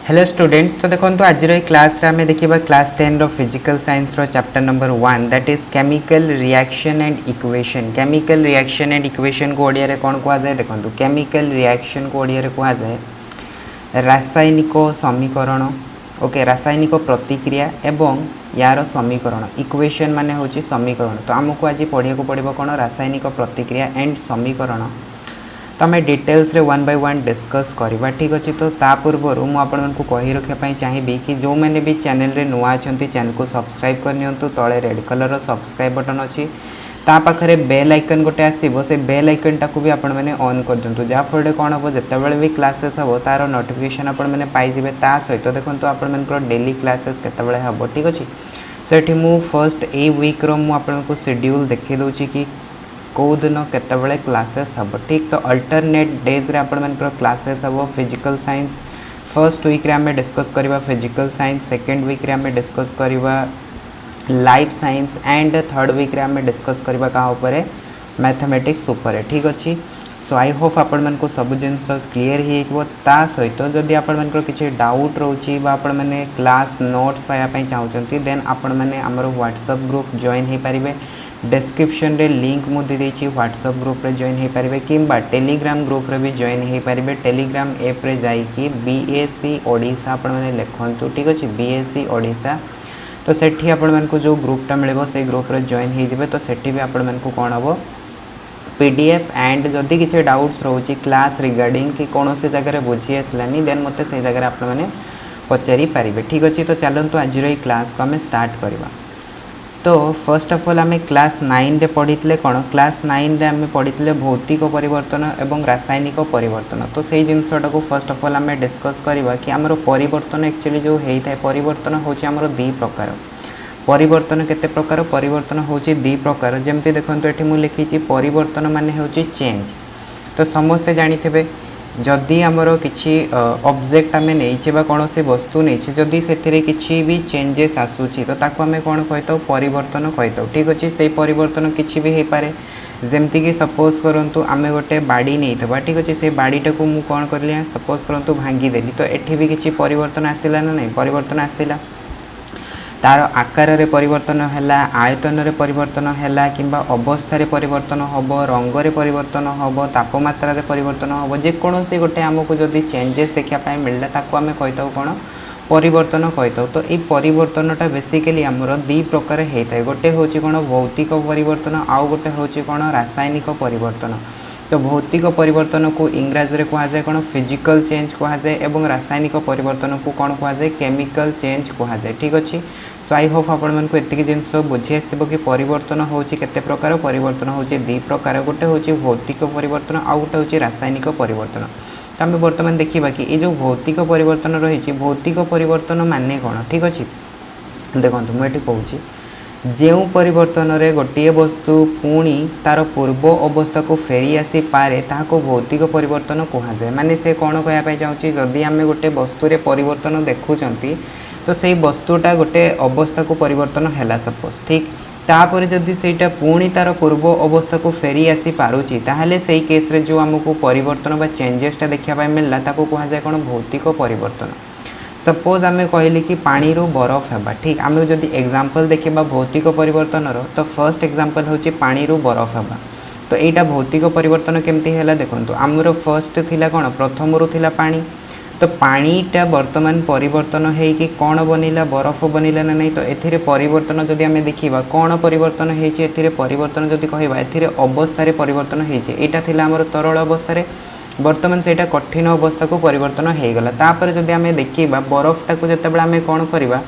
Hello students. तो देखो आज क्लास आम देखा class 10 physical science chapter number 1 that is chemical reaction and equation. Chemical reaction and equation को ओडिया रे कौन कहुए देखो। केमिकल रिएक्शन को ओडिया रे कहुए रासायनिक समीकरण। ओके, रासायनिक प्रतिक्रिया एवं यार समीकरण। इक्वेशन माने होची समीकरण। तो आमको आज पढ़िया को पड़ो कौन रासायनिक प्रतिक्रिया एंड समीकरण। तो आम डिटेल्स रे वन बाय वन डिस्कस करवा। ठीक अच्छे। तो ता पूर्व मुझे कही रखापी चाहिए कि जो मैंने भी चैनल रे नुआ अच्छा चैनल को सब्सक्राइब करनी तले रेड कलर सब्सक्राइब बटन अच्छी ता पाखे बेल आइकन गोटे आसो से बेल आइकन टाक भी आपण मैंने ऑन कर दिंतु जहाँफल कौन हम जिते भी क्लासेस हम तार नोटिफिकेशन आपण मैंने पाइबे। ता सहित देखो आपण डेली क्लासेस केतबेले हम। ठीक अच्छे। सो ये मु first a week row schedule देखी दूची कि कौ दिन केतबेले क्लासेस हम। ठीक। तो अल्टरनेट डेज रे आपण मानकर क्लासेस हम फिजिकल साइंस। फर्स्ट वीक रे आमे डिस्कस करवा फिजिकल साइंस, सेकेंड वीक रे आमे डिस्कस करवा life science and third week रे आमे डिस्कस करवा का ऊपर मैथमेटिक्स ऊपर। ठीक अच्छे। सो आई होप आपण मानको सब जिनस क्लीयर हो। ता सहित जदि आपण मानकर किछि डाउट रोची बा आपण माने क्लास नोट्स पाया पई चाहउचंती देन आपण माने हमर व्हाट्सएप ग्रुप जॉइन हे परिबे। डिस्क्रिप्शन रे लिंक मु दे देछि व्हाट्सएप ग्रुप रे जॉइन हे पारिबे किंबा टेलीग्राम ग्रुप रे भी जॉइन हे पारिबे। टेलीग्राम ऐप रे जाई कि बीएससी ओडिशा आपण माने लिखंतु। ठीक अछि, बीएससी ओडिशा। तो सेठी आपण मानको जो ग्रुपटा मिलबो से ग्रुप रे जॉइन हे जिवे। तो सेठी भी आपण मानको कोन हबो पीडीएफ एंड जदि किछि डाउट्स रोची क्लास रिगार्डिंग कि कौन से जगह बुझी आसलानी देन मते से जगह आपण माने पचारि पारिबे। ठीक अछि। तो चलंतु आज रो क्लास को हमें स्टार्ट करबा। तो फर्स्ट ऑफ ऑल आम क्लास 9 रे पढ़ी कौन क्लास 9 रे आम पढ़ी भौतिक परिवर्तन एवं रासायनिक परिवर्तन। तो से जिनसटा को फर्स्ट ऑफ ऑल आम डिस्कस करवा कि आमर परिवर्तन एक्चुअली जो होता है परिवर्तन होची आमर दी प्रकार। परिवर्तन केते प्रकार? परिवर्तन होची दी प्रकार। जमती देखंतु एठी मु लिखिछि परिवर्तन माने होची चेंज। तो समस्ते जानिथिबे जदि आमर किछि ऑब्जेक्ट आमे नैछे बा कौन से वस्तु नैछे जदि सेथिरे किछि भी चेंजेस आसुछि तो ताको आमे कोन कहितो परिवर्तन कहितो। ठीक अछि। से परिवर्तन किछि भी हे पारे। जेमति कि सपोज करंतु आमे गोटे बाड़ी नैथबा। ठीक अछि। से बाड़ीटा को मु कोन करलिया सपोज करंतु भांगी देली तो एठी भी किछि परिवर्तन आसिला ना नै? परिवर्तन आसिला। तार आकार रे परिवर्तन हैला, आयतन रे परिवर्तन हैला किंबा अवस्था रे परिवर्तन होबो, रंग रे परिवर्तन होबो, तापमात्रा रे परिवर्तन होबो। जे कोन से गोटे हमको जदि चेंजेस देखा पाए मिलला ताको आमे कहिताउ कोन परिवर्तन कहिताउ। तो ए परिवर्तनटा बेसिकली हमरो दी प्रकार हेताय। गोटे होची कोन भौतिक परिवर्तन आउ गोटे होची कोन रासायनिक परिवर्तन। तो भौतिक परिवर्तन को इंग्राजी रे कहा जाए कोन फिजिकल चेंज कहा जाए एवं रासायनिक परिवर्तन को कोन कहा जाए केमिकल चेंज कहा जाए। ठीक अछि। सो आई होप आपण मानको एतिक जिंस बुझी आसथिबो कि परिवर्तन होची केते प्रकार। परिवर्तन होची दी प्रकार। गोटे होची भौतिक परिवर्तन आउ गोटे होची रासायनिक परिवर्तन। तो आम बर्तमान देखा कि ये जो भौतिक परिवर्तन रही भौतिक परिवर्तन माने कौन? ठीक अच्छे। देखो मुझे कहूँ जो परिवर्तन रे गोटे वस्तु पुणी तार पूर्व अवस्था को फेरी आसी पारे ताको भौतिक परिवर्तन कहा जाए। माने से कौन कहना चाहूँगी जदि आम गोटे वस्तु रे परिवर्तन देखुंती तो से वस्तुटा गोटे अवस्था को परिवर्तन है सपोज। ठीक। तापर जदि सेटा पुणी तार पूर्व अवस्था को फेरी आसी पारुची ताहले सेही केस रे जो हमको परिवर्तन बा चेंजेसटा देखा मिलला ताको कहा जाए कौन भौतिक परिवर्तन। सपोज आमे कहली कि पानी रो बरफ हेबा। ठीक। आमे जदि एग्जांपल देखिबा भौतिक परिवर्तन रो तो फर्स्ट एग्जांपल होची पानी रो बरफ हेबा। तो एटा भौतिक परिवर्तन केमती हैला देखंतु हमरो फर्स्ट थिला कौन प्रथम रो थिला पानी। तो पानीटा वर्तमान परिवर्तन है कि कौन बनिला बरफ बनिला ना नहीं। तो एथिरे परिवर्तन जदि आमे देखिबा कौन परिवर्तन हेछि एथिरे परिवर्तन जदि कहबा एथिरे अवस्था रे परिवर्तन हेछि। एटा थिला हमर तरल अवस्था रे वर्तमान सेटा कठिन अवस्था को परिवर्तन हो गला। तापर जदि आमे देखिबा बरफटा को जतेबेला आमे कौन करबा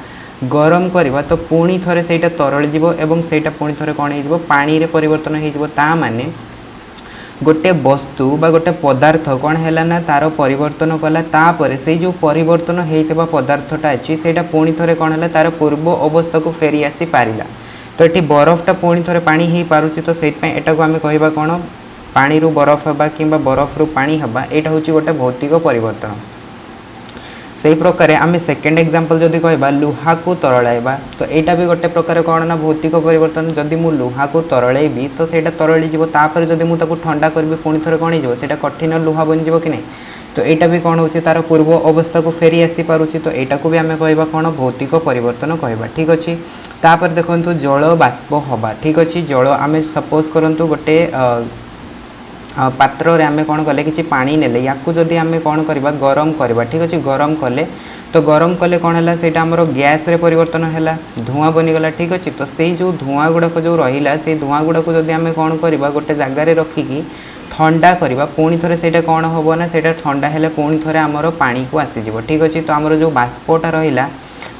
गरम करबा तो पुणी थरे सेटा तरल जीवो एवं सेटा पुणी थरे कौन हो पानी रे परिवर्तन हो। ता माने गोटे वस्तु बा गोटे पदार्थ कौन है ना तार परिवर्तन कला तापर से जो परिवर्तन होता पदार्थटा अच्छी से पुणी थे कौन है तार पूर्व अवस्था को फेरी आसी पारिला। तो ये बरफटा पुणी थे पानी हो पारुछि। तो से एटा को आम कहबा कौन पानी रू बरफ हवा कि बरफ रू पानी हवा। यहाँ हूँ गोटे भौतिक परिवर्तन। से प्रकार आम सेकेंड एग्जांपल जदि कहबा लुहा को तरलाइबा तो यहाँ भी गोटे प्रकार कौन ना भौतिक परिवर्तन। जदि मु लुहा को तरलैबी तो सेटा तरली जीवो तापर जदि मु ताको ठंडा करबी पुणी थरे कौन हो कठिन लुहा बन जीवो कि नहीं। तो यहाँ भी कौन होची तार पूर्व अवस्था को फेरी आसी पारुची तो यहाँ को भी आम कहवा कौन भौतिक परिवर्तन कहवा ठीक अच्छे। तापर देखो जल बाष्प हवा ठीक अच्छे जल आम सपोज करूँ गोटे पात्र रे आमे कौन कले कि पानी नेले या जदि आमे कौन करवा गरम करवा ठीक अच्छे गरम कले तो गरम कले कौन है से गैस रे परिवर्तन है धुआं बनीगला ठीक अच्छे। तो से जो धुआं गुड़ाक जो रहा से धुआं गुड़ाक जब आम कौन करवा गोटे जगार रखिकी ठंडा करवा पुणी थे से कौन हम ना से ठंडा है पुणी थे आमर पानी को आसीज ठीक अच्छे। तो आमर जो बाष्पटा रहा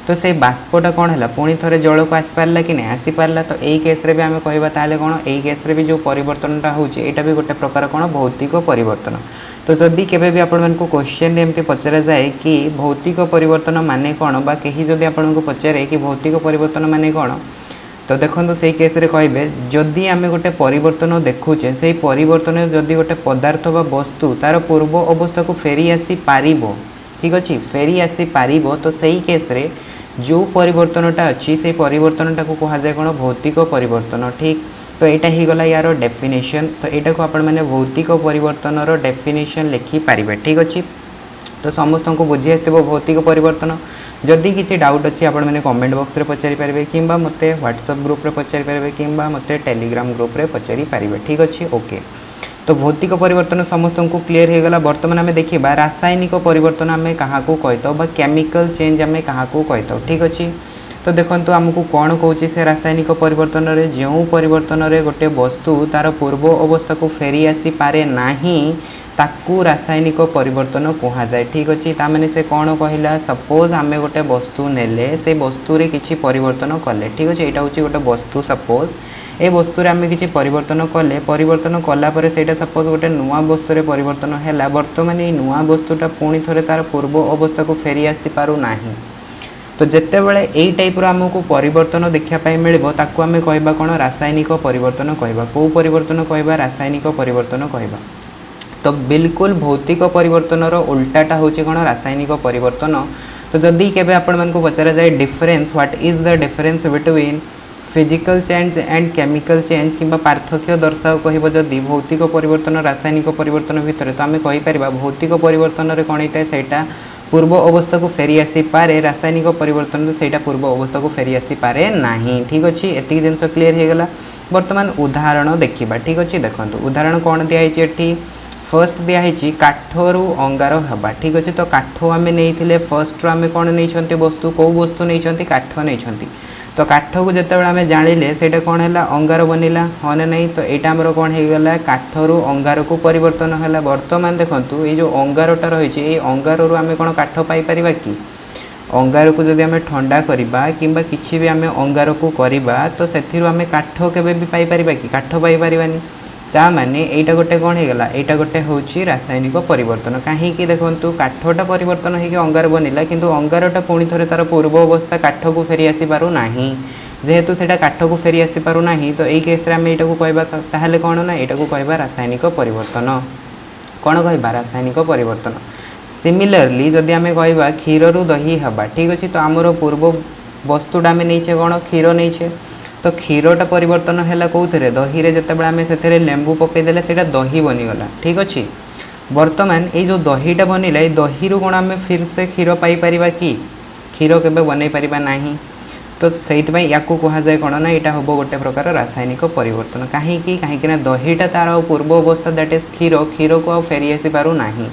तो से बाष्पटा कौन है पुणी थे जल को आसीपारा कि नहीं आसीपारा तो यही केस्रे भी आम कहवा ताले कौन यही केस्रे भी जो परिवर्तनटा होटा भी गोटे प्रकार कौन भौतिक परिवर्तन। तो जदि केबे भी आपण मानकु क्वेश्चन एमती पचरा जाए कि भौतिक परिवर्तन माने कौन बा कहीं जदि आपण को पचारे कि भौतिक परिवर्तन माने कौन तो देखो से केस रे कहे जदि आम गोटे परिवर्तन देखुचे से परिवर्तन जदि गोटे पदार्थ बा वस्तु तार पूर्व अवस्था को फेरी आसी पारिबो ठीक अच्छे फेरी आसी पारिबो तो सही केस रे जो परिवर्तनटा अच्छी से परिवर्तनटा को कहा जाए कौन भौतिक परिवर्तन ठीक। तो यहाँ ही गला यार डेफिनेशन तो यहाँ को आपण मैंने भौतिक परिवर्तन डेफिनेशन लिखि पारिबे ठीक अच्छे। तो समस्त को बुझी आसो भौतिक परिवर्तन जदि किसी डाउट अच्छी आपण मैंने कमेंट बॉक्स रे पचारि पारे कि मते व्हाट्सएप ग्रुप रे पचारि पारे कि मते टेलीग्राम ग्रुप रे पचारि पारे ठीक अच्छे ओके। तो भौतिक परिवर्तन समस्त को क्लीयर हो गला। बर्तमान आम देखा रासायनिक परिवर्तन आम क्या कही केमिकल चेंज आम क्या कही ठीक अच्छे। तो देखो आमको कौन कौन से रासायनिक परिवर्तन रे जो परिवर्तन रे गोटे वस्तु तार पूर्व अवस्था को फेरी आसी पारे नाही ताकू रासायनिक परिवर्तन कहा जाए ठीक अच्छे। ताने से कौन कहला सपोज आम गोटे वस्तु नेले से वस्तु रे किछि परिवर्तन कले ठीक अच्छे। यहाँ हूँ गोटे वस्तु सपोज ए वस्तु रे आम किछि परिवर्तन कले परिवर्तन कला परे सेटा सपोज गोटे नुआ वस्तु रे परिवर्तन है बर्तमान ये नुआ वस्तुटा पुणी थे तार पूर्व अवस्था को फेरी आसी पारु नाही। तो जिते बड़े यही टाइप आमको परिवर्तन देखापी मिल ताकू आम कहवा कौन रासायनिक परिवर्तन कहवा कौ परिवर्तन कहवा रासायनिक परिवर्तन कहवा। तो बिल्कुल भौतिक परिवर्तन उल्टाटा हूँ कौन रासायनिक परिवर्तन। तो जदि केबे आपण मानकु पचरा जाए difference what is the difference between physical change and chemical change कि पार्थक्य दर्शाओ कह जदि भौतिक परिवर्तन रासायनिक परिवर्तन भितर तो आम कहीपर भौतिक परिवर्तन रे कौन होता है सेटा पूर्व अवस्था को फेरी आसी पारे रासायनिक परिवर्तन से पूर्व अवस्था को फेरी आसी पारे नाही ठीक अच्छे। एतिक जिनस क्लीयर हो गला। बर्तमान उदाहरण देखा ठीक अच्छे। देखो उदाहरण कौन दिखाई फर्स्ट दिखाई काठरू अंगार हवा ठीक अच्छे। तो काठ आम नहीं फर्स्ट आम कौन नहीं वस्तु कौ वस्तु नहीं काठ नहीं तो काठ को जिते आम जानिले से कौन है अंगार बनला हाँ ना नहीं। तो यहाँ आमर कौन होगा काठरू अंगार को परिवर्तन है। बर्तमान देखो ये जो अंगारटा रही है अंगारू आम कौन काठ पाइपर कि अंगार को जब आम ठंडा करवा कि किसी भी आम अंगार को करवा तो से आम काठ केवे भी पाइपर कि काठ पाइपारानी ता माने एटा गोटे कौन होगा यहाँ गोटे हूँ रासायनिक परिवर्तन कहीं देखो काठटा परिवर्तन होगी अंगार बनला किंतु अंगारटा पुणी थे तार पूर्व अवस्था काठ को फेरी आसी पारु नाही जेहेतु से काठ को फेरी आसी पारु नाही। तो यही केस आम यहाँ को कहवा ताहले कौन ना यहाँ को कहवा रासायनिक परिवर्तन कौन कहवा रासायनिक परिवर्तन। सिमिलरली जदि आम कहवा क्षीर रु दही हवा ठीक अच्छे। तो आमर पूर्व वस्तुटा आम नहीं कौन क्षीर नहीं तो क्षीरटा परिवर्तन है कौन दही रे जिते आम से लेंबू पकईदे से दही बनीगला ठीक अच्छे। बर्तमान ये जो दहीटा बनला ये दही रू कौन आम फिर से क्षीर पाइपर कि क्षीर केवे बनई पारिबा नाही। तो से या कह जाए कौन ना यहाँ हम गोटे प्रकार रासायनिक परिवर्तन कहीं दहीटा तार पूर्व अवस्था दैट इज क्षीर क्षीर को फेरी आसी पारु नाही।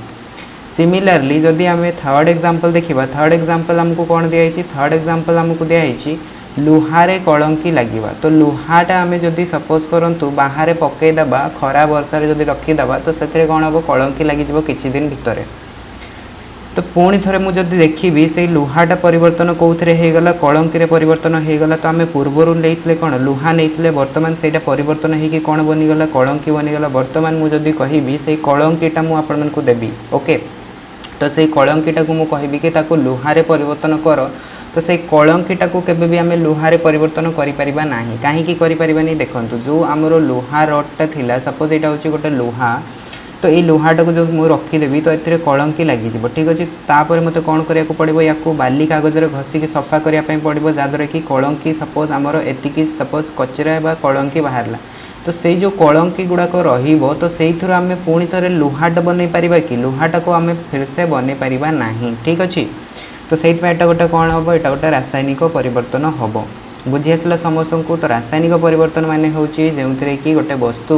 सिमिलरली जदि आम थर्ड एग्जांपल देखा थर्ड एग्जांपल आमको कौन दिखाई थर्ड एग्जांपल आमको दिखाई लुहारे कलंकी लगे। तो लुहाटा आम जदि सपोज करूँ बाहर पकईदबा खरा वर्षार जदि रखीदबा तो से कौन हम कलंकी लगे किसी दिन भितर। तो पुणी थे मुझे देखी से लुहाटा परिवर्तन कौन होगा कलंकी परिवर्तन होगा। तो आम पूर्वर नहीं कौन लुहा नहीं बर्तमान से परिवर्तन होगी कौन बनीगला कलंकी बनीगला। बर्तमान मुझे कहि से कलंकीटा मुझे देवी ओके। तो से कलंकीटा को मुझे कि लुहारे परिवर्तन कर तो से कलंकीटा को केबे भी आम लुहारे परिवर्तन करिपरिबा नाही कहीं करिपरिबानी। देखंतु जो आमर लुहा रडटा थिला सपोज यहाँ हूँ गोटे लुहा तो ये लुहाटा को जो मुझे रखीदेवी तो ये कलंकी लगिज ठीक अच्छे। तापर मत कौन करा पड़ो या बाली कागजरे घसिकी सफा करने पड़ो जहाँद्वारा कि कलंकी सपोज आमर एतिकी सपोज कचरा बा कलंकी बाहरला तो से जो कलंकी गुड़ाक रहिबो तो से आम पुणी थे लुहाट बन पारिबा कि लुहाटा को आम फिर से बन पारिबा नाही। ठीक अच्छे तो से गोटे कौन हम यहाँ गोटे रासायनिक परिवर्तन हम बुझी आसला समस्त को। तो रासायनिक परिवर्तन माने होची जो कि गोटे वस्तु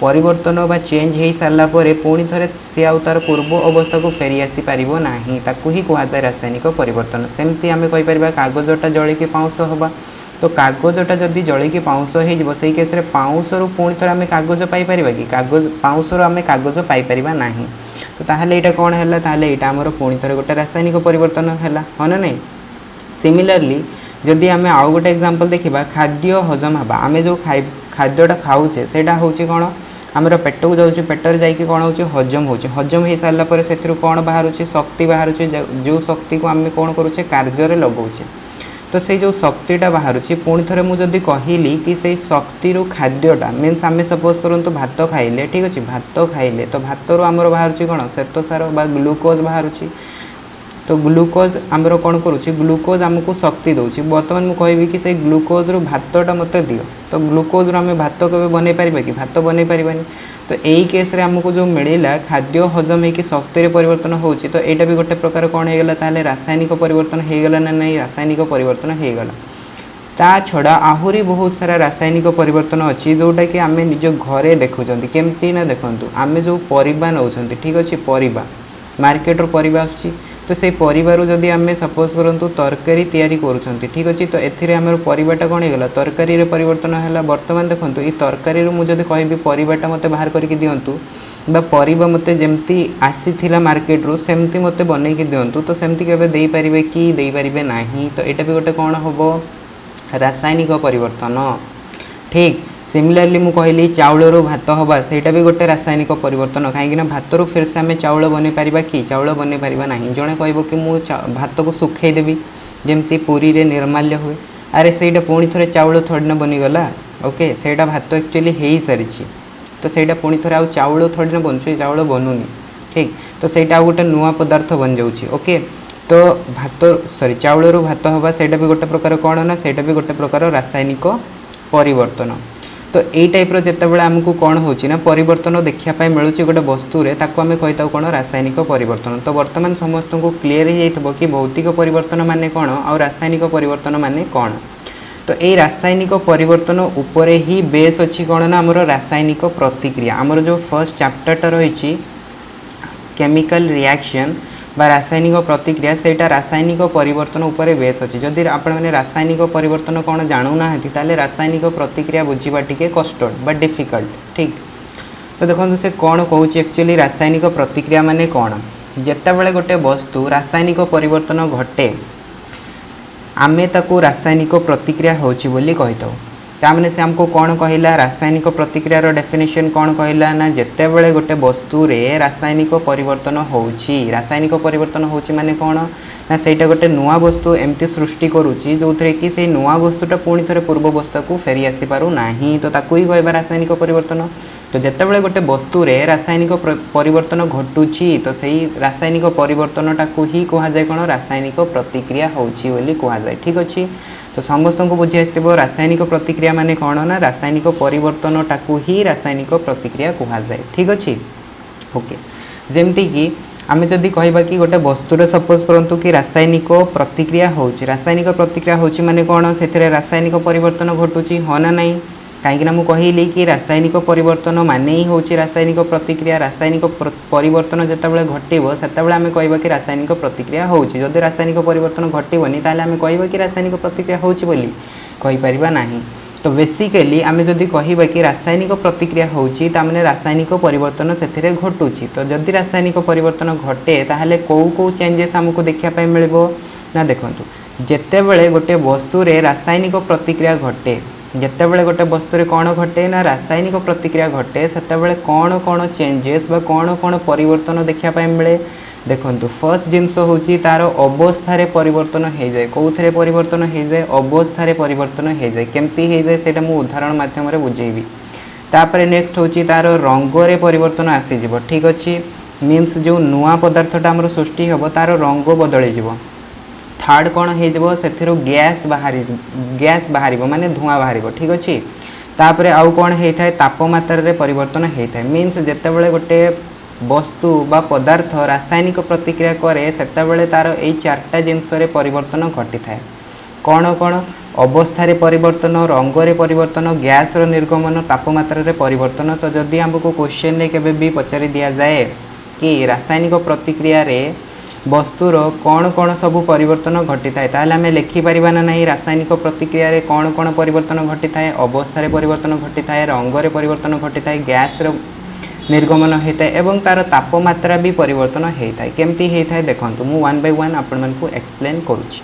परिवर्तन बा चेंज हो सारा पुणी थे सी आउ तार पूर्व अवस्था को फेरी आसी पारिबो नाही ताकू ही कहा जाए रासायनिक परिवर्तन। सेमती आम कहीपर कागजटा जलिकी पाउंश हवा तो कागजटा जदि जलिकी पाउंश हो से केस पाउंश रु पुणी थे आम कागज पाइपर कि कागज पाउंश रु आम कागज पाइपर नहीं। तो ताहले एटा कौन है ताहले एटा आमर पुणी थे गोटे रासायनिक परिवर्तन है हाँ ना नहीं। सिमिलरली जदि आम आउ गोटे एग्जांपल देखा खाद्य हजम हवा आम जो खाद्यटा खाऊे से हूँ कौन आमर पेट को जाऊँच पेटर जाकि कौन हो हजम हजम हो सारापर से कौन बाहर शक्ति बाहर जो शक्ति को आम कौन करुचे कार्य लगाऊे तो से जो शक्तिटा बाहर पुणी थे मुझे कहली कि से शक्ति खाद्यटा मीन्स आम सपोज करूँ भात खाइले ठीक अच्छे भात खाइले तो भात रू आमर बाहर कौन श्वेतसार बा ग्लूकोज बाहर तो ग्लूकोज आमर कौन करुच्ची ग्लूकोज आमको शक्ति दूसरी बर्तमान मुझे कहबी कि से ग्लूकोज रू भातटा मत दियो तो ग्लूकोज रू आम भात के बन पारिबा कि भात बन पारिबानी। तो यही केस रे आमको जो मिलला खाद्य हजम होकर शक्ति परिवर्तन होची तो यहाँ भी गोटे प्रकार कौन होगा ताहले रासायनिक परिवर्तन होगला ना नहीं रासायनिक परिवर्तन होगला। ता छड़ा आहुरी बहुत सारा रासायनिक परिवर्तन अच्छी जोटा कि आम निज घरे देखुं केमती ना देखूँ आम जो परिबा नौ ठीक अच्छे परिबा मार्केट परिबा आसुची तो से परिवार जदि आम सपोज करूँ तरकारी तैयारी करुँच ठीक अच्छे तो एथिरे आम परिबाटा कौन होगा तरकारी रे परिवर्तन है। बर्तमान देखो ये तरकारी मुझे कहबी परिबाटा मत बाहर करके दिंतु बा परिबा मते जेमती आसीथिला मार्केट रू सेमती मते बनैकी दिंतु तो सेमती केबे देई परिबे कि देई परिबे नाही। तो एटा भी गोटे कौन हम रासायनिक परिवर्तन। ठीक सिमिलरली मु कहली चाउल रू भात हवा सेटा भी गोटे रासायनिक परिवर्तन कहीं भात रू फिर से आम चाउल बन पारिबा कि चाउल बन पारिबा नहीं। जड़े कहब कि मु भात को सुखईदेवी जमती पुरी रे निर्माल्य हुए अरे सेटा पुणी थे चाउल थोड़ी ना बनीगला ओके सेटा भात एक्चुअली हो सारी तो सेटा पुणी थे आउ चाउल थोड़ी ना बनुचे चाउल बनूनी ठीक तो सेटा गोटे नुआ पदार्थ बन जाऊँगी ओके। तो भात सॉरी चाउल रू भात हवा सेटा भी गोटे प्रकार कौन ना सेटा भी गोटे प्रकार रासायनिक परिवर्तन। तो यही टाइप जितेबाला आमको कौन होना परिवर्तन देखापी मिलूँ गोटे वस्तु आम कहीता कौन रासायनिक परिवर्तन। तो बर्तमान समस्त को क्लीयर हो कि भौतिक परिवर्तन माने कौन और रासायनिक परिवर्तन माने कौन। तो यही रासायनिक परिवर्तन उपरे ही बेस अच्छी कौन ना आमर रासायनिक प्रतिक्रिया आमर जो फर्स्ट चैप्टरटा रही केमिकल रिएक्शन बा रासायनिक प्रतिक्रिया सेटा रासायनिक परिवर्तन उपरे बेस अच्छी। जदि आपण मैंने रासायनिक परिवर्तन कौन जानू ना ताले रासायनिक प्रतिक्रिया बुझा टी कष्ट बा डिफिकल्ट ठीक। तो देखो से कौन कहूँ एक्चुअली रासायनिक प्रतिक्रिया माने कौन जितेबाला गोटे वस्तु रासायनिक परिवर्तन घटे आमे ताकू रासायनिक प्रतिक्रिया होची बोली कहीथाउ। तामने से आमको कौन कहला रासायनिक प्रतिक्रियार डेफिनेशन कौन कहला ना जितेबाला गोटे वस्तु रे रासायनिक परिवर्तन होची रासायनिक परिवर्तन होची माने कौन ना सेटा गोटे नुआ वस्तु एमती सृष्टि करुची जो थे कि से नुआ वस्तुटा पुणी थे पूर्व अवस्था को फेरी आसी पारु नाही तो ताकू ही कहबा रासायनिक परिवर्तन। तो जितेबाला गोटे वस्तु रे रासायनिक परिवर्तन घटुची तो सही रासायनिक परिवर्तनटा को ही कहा जाए कौन रासायनिक प्रतिक्रिया होची बोली कहा जाए ठीक अच्छे। तो समस्त को बुझी आसो रासायनिक प्रतिक्रिया माने कौन ना रासायनिक परिवर्तन टाकू ही रासायनिक प्रतिक्रिया कहा जाए ठीक अच्छे ओके। जमती कि आम जदि कहबा कि गोटे वस्तुर सपोज करूँ कि रासायनिक प्रतिक्रिया होची रासायनिक प्रतिक्रिया होची माने कौन से रासायनिक परिवर्तन घटुची हाँ ना नहीं कहीं मुझे कहली कि रासायनिक परिवर्तन माने ही होची रासायनिक प्रतिक्रिया रासायनिक परिवर्तन जितेबाला घटव से आम कहबा कि रासायनिक प्रतिक्रिया होची। जदि रासायनिक परिवर्तन घटबनी ताले आम कहबा कि रासायनिक प्रतिक्रिया होची बोली कहीपर नहीं। तो बेसिकली आम जदि कहबा कि रासायनिक प्रतिक्रिया होची तामने रासायनिक परिवर्तन से घटुची। तो जदि रासायनिक परिवर्तन घटे ताहले कौ चेंजेस आमको देखापी मिलबो ना देखंतु जितेबाला गोटे वस्तु रे रासायनिक प्रतिक्रिया घटे जितेबाला गोटे वस्तु कौन घटे ना रासायनिक प्रतिक्रिया घटे से कौन कौन चेंजेस बा कौन कौन परिवर्तन देखापी मिले देखंतु। फर्स्ट जिनस होची तार अवस्था रे परिवर्तन हो जाए कौथे परिवर्तन हो जाए अवस्था रे परिवर्तन हो जाए केमती हो जाए से उदाहरण माध्यम बुझेबी। तापर नेक्स्ट होची तार रंग रे परिवर्तन आसीजिव ठीक अच्छे मीन्स जो नुआ पदार्थटा आमर सृष्टि हम तार रंग बदल जाव। थर्ड कौन हो गैस बाहर माने धुआं बाहर ठीक अच्छे। तापर आउ कौन होता है तापमात्रा रे परिवर्तन होता है मीन्स जितेबाला गोटे वस्तु बा पदार्थ रासायनिक प्रतिक्रिया करे सेतेबाला तार यही चार्टा जिनस परिवर्तन घटी थाए कौन कौन अवस्था रे परिवर्तन रंग रे परिवर्तन गैस रो निर्गमन तापमात्रा रे परिवर्तन। तो जदि हमको क्वेश्चन रे केबे भी पचारि दिया जाए कि रासायनिक प्रतिक्रिया रे वस्तुर कौन कौन सब परिवर्तन घटी थाए ताहले आमे लिखि परिबा ना नहीं रासायनिक प्रतिक्रिया रे कौन कौन परिवर्तन घटी थाए अवस्था रे परिवर्तन घटी थाए रंग रे परिवर्तन घटी थाए गैस रो निर्गमन होता है एवं तार तापमात्रा भी परिवर्तन होता है केमती होता है देखो मु वन बाय वन आपण मानकु एक्सप्लेन करूची।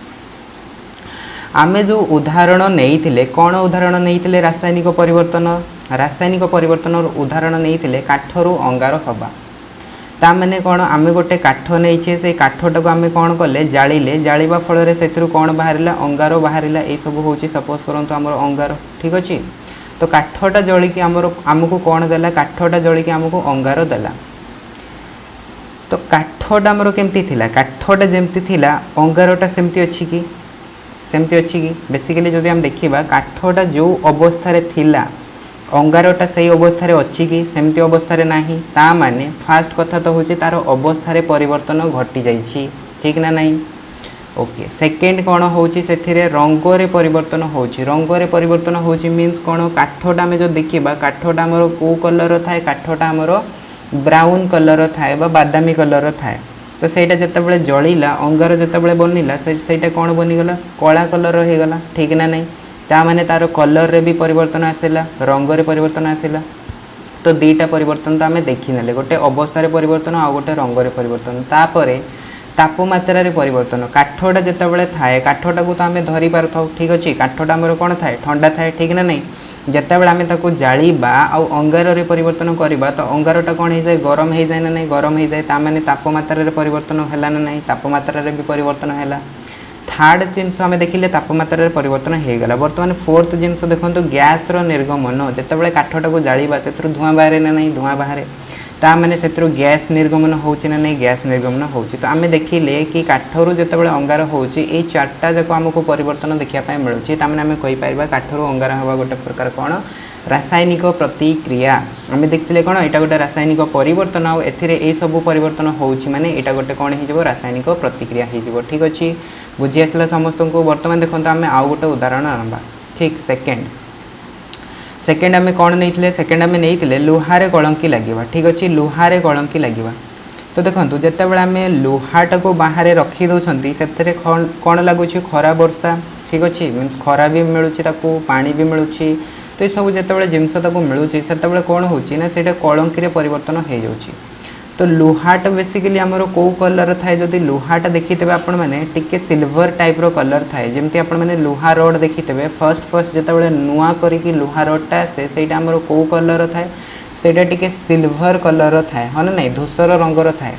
आमे जो उदाहरण नहीं कौन उदाहरण नहीं रासायनिक परिवर्तन उदाहरण नहीं काठरू अंगार हवा ता माने कौन आमे गोटे काठ नहीं से काठटा को आमे कौन कले जालिले जालिबा फल से कौन बाहर अंगार बाहर ये सब हूँ सपोज करंतु आमर अंगार ठीक अच्छे। तो काठटा जलिकी आमको कौन देला काठटा जलिकी आमको अंगार देला। तो काठटा आमर केमती थिला काठटा जेमती थिला अंगारटा सेमती अच्छी कि सेमती अच्छी कि बेसिकली जदि हम देखिबा काठटा जो अवस्था रे थिला अंगारटा सही अवस्था रे अच्छी कि सेमती अवस्था रे नाही ता माने फास्ट कथा तो होचे तार अवस्था रे परिवर्तन घटी जाइछि ठीक ना नहीं। ओके सेकेंड कौन होची सेथिरे रंग रे परिवर्तन होची रंग रे परिवर्तन होची मीन्स कौन काठटा आमे जो देखिबा काठटा हमर को कलर थाए काठटा हमर ब्राउन कलर थाए बा बादामी कलर थाए। तो सेटा जतबेले जलिला अंगार जतबेले बनिला सेटा कौन बनिगला कला कलर हो गला ठीक ना नहीं ता माने तार कलर रे भी परिवर्तन आसेला रंग रे परिवर्तन आसेला। तो दीटा परिवर्तन तो आमे देखि नेले गोटे अवस्था रे परिवर्तन आ गोटे रंग रे परिवर्तन। तापरे तापमात्रा रे परिवर्तन काठटा जतबेले थाए काठटा को तो आमे धरि पारथाउ ठीक अछि काठटा हमर कोन थाए ठंडा थाए ठीक ना नहीं जतबेले आमे ताको जालिबा आ अंगार रे परिवर्तन करिबा तो अंगारटा कोन हे जाय गरम हे जाय ना नहीं गरम हे जाय ता माने तापमात्रा रे परिवर्तन हैला ना नहीं तापमात्रा रे भी परिवर्तन हैला। थर्ड जिनस आमे देखिले तापमात्रा रे परिवर्तन हे गला। वर्तमान फोर्थ जिनस देखंतु गैस रो निर्गमन जतबेले काठटा को जालिबा सेथरु धुआं बाहरे ना नहीं धुआं बाहरे ता माने सेथरु गैस निर्गमन होची ना नहीं गैस निर्गमन होची। तो आमे देखिले कि काठरू जतबेले अंगार होची ए चारटा जको हमको परिवर्तन देखिया पाए मिलुची ता माने आमे कहि पारबा काठरू अंगार हवा गोटे प्रकार कोन रासायनिक प्रतिक्रिया आमे देखतिले कोन एटा गोटे रासायनिक परिवर्तन आ एथिरे ए सब परिवर्तन होची माने एटा गोटे कोन हि जबो रासायनिक प्रतिक्रिया हि जबो ठीक अछि बुझि आसला समस्त को। वर्तमान देखंतु आमे आ गोटे उदाहरण आनबा ठीक सेकेंड आमे कौन नहीं सेकेंड आमे नहीं लुहारे कलंकी लगे ठीक अच्छे लुहारे कलंकी लगे। तो देखो जितेबाला आम लुहाटा को बाहर रखी दौरान से कौन लगुच खरा वर्षा ठीक अच्छे मीन्स खरा भी मिलूँ पानी भी मिलूँ तो ये सब जिते जिनस मिलूँ से कौन होना कलंकी परिवर्तन हो जाऊँगी। तो लुहाटा बेसिकली आमर कौ कलर थाए जदि लुहाटा देखिथे आपण मैंने टिके सिल्वर टाइप रो कलर थाए जमती आपण मैंने लुहा रड देखिथे फर्स्ट जिते नुआ करिकी लुहा रडटा आसे से आमर कौ कलर थाए सेटा टिके सिल्वर कलर थाए हाँ ना नहीं धूसर रंगर थाए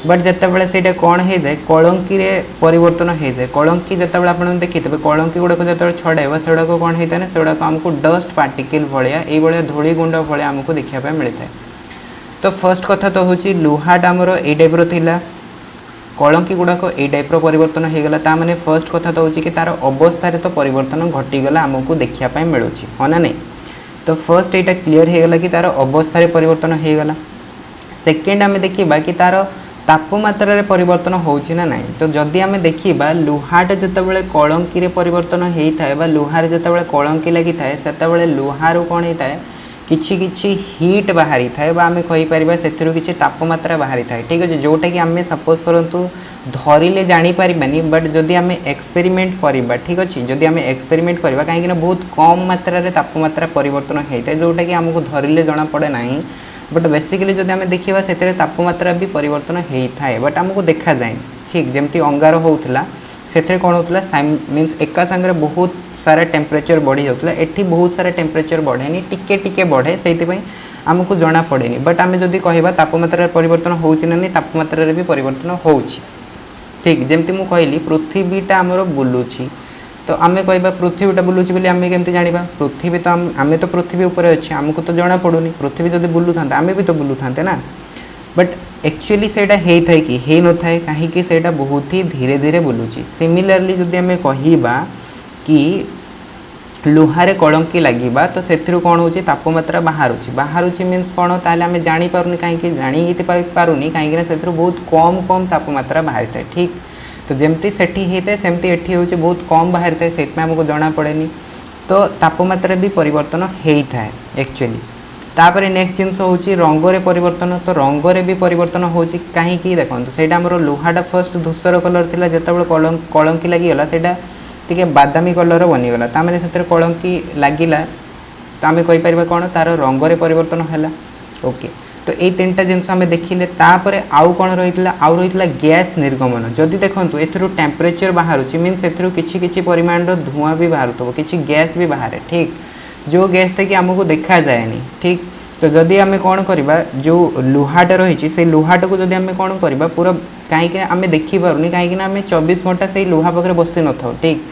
बट जितेबाला से कौन हो जाए कलंकी रे परिवर्तन हो जाए कलंकी जितेबाला आपण देखिथे कलंकी गुड़ाक जो छड़ाइबा से कौन होता है से आमको डस्ट पार्टिकल भाया ये धूली गुंड भाया आमको देखा मिलता है। तो फर्स्ट कथा तो हूँ लुहाटा आमर ए टाइप थिला कलंकी गुड़ाक ए टाइप परिवर्तन हो गला ता माने फर्स्ट कथा तो हूँ कि तार अवस्था रे तो परिवर्तन घटीगला आमको देखा मिलूँ हाँ ना नहीं। तो फर्स्ट यहाँ क्लीयर हो गला कि तार अवस्था रे परिवर्तन हो गला। सेकेंड आम देखा कि तार तापमात्रा रे परिवर्तन होची ना नहीं। तो जदि आम देखा लुहाटा जितेबाला कलंकी रे परिवर्तन होता है लुहार जितेबाला कलंकी लगी था से लुहारू कौन होता है किछि किछि हीट बाहरी थाए आम कहीपर से किसी तापमात्रा बाहरी थाए ठीक अच्छे जोटा कि आम सपोज करूँ धरिले जानीपारानी बट जदि आम एक्सपेरिमेंट करवा ठीक अच्छे जदि आम एक्सपेरिमेंट करवा कहीं बहुत कम मात्रा रे तापमात्रा परिवर्तन होता है जोटा कि आमको धरिले जना पड़े ना बट बेसिकली जदि आम देखा से तापमात्रा भी परिवर्तन होता है बट आमको देखा जाए ठीक जमती अंगार होता से कौन होता मीन्स एका सांगे बहुत सारा टेम्परेचर बढ़ी जाता एठी बहुत सारा टेम्परेचर बढ़ेनी टिके टिके बढ़े से आमको जना पड़ेनी बट आम जदि कह तापमात्रा परिवर्तन होना नहीं तापमात्रा भी परिवर्तन हो ठीक जमती मुझे कहली पृथ्वीटा आमर बुलूची तो आम कह पृथ्वीटा बुलूची बोली आम केमती जाना पृथ्वी तो आम तो पृथ्वी उपर अच्छे आमको तो जना पड़ूनी पृथ्वी जब बुलू था आम भी तो बुलू था ना बट एक्चुअली से होता है कि हो न था कहीं से बहुत ही धीरे धीरे बुलूची। सिमिलरली जदि आम कह कि लुहारे कलंकी लगे तो से कौन हो तापमात्रा बाहर मीन्स कौन ताल आम जापरूनी कहीं जानी कहीं से बहुत कम कम तापमात्रा बाहरी था ठीक। तो जमती सेठी होता है सेमती एठी होचे बहुत कम बाहरी था से आमको जना पड़ेनी तो तापमात्रा भी परिवर्तन होता है एक्चुअली। तापर नेक्स्ट जिनस हूँ रंगरे परिवर्तन तो रंगरे भी परिवर्तन हो कहीं देखो से लुहाटा फर्स्ट धूसर कलर थी जिते कलंकी लगिगला से बादामी कलर बनीगला तामें से कलंकी लगिला तो आम कहीपर कौन तार रंगरे परिवर्तन है ओके। तो ये तीन टा जिनस आम देखिले तापर आउ कौन रही आउ रही गैस निर्गमन जदि देखूँ ए टेम्परेचर बाहर मीन्स से किसी परिमाण धुआं भी बाहर किसी गैस भी बाहर ठीक जो गैसटा कि आमको देखा जाएनी ठीक। तो जदि आम कौन करवा जो लुहाटा रही से लुहाटा को जदि आम कौन करवा पूरा कहीं आम देखिपारूनी कहीं आम 24 घंटा से लुहा पाखे बसी न था ठीक।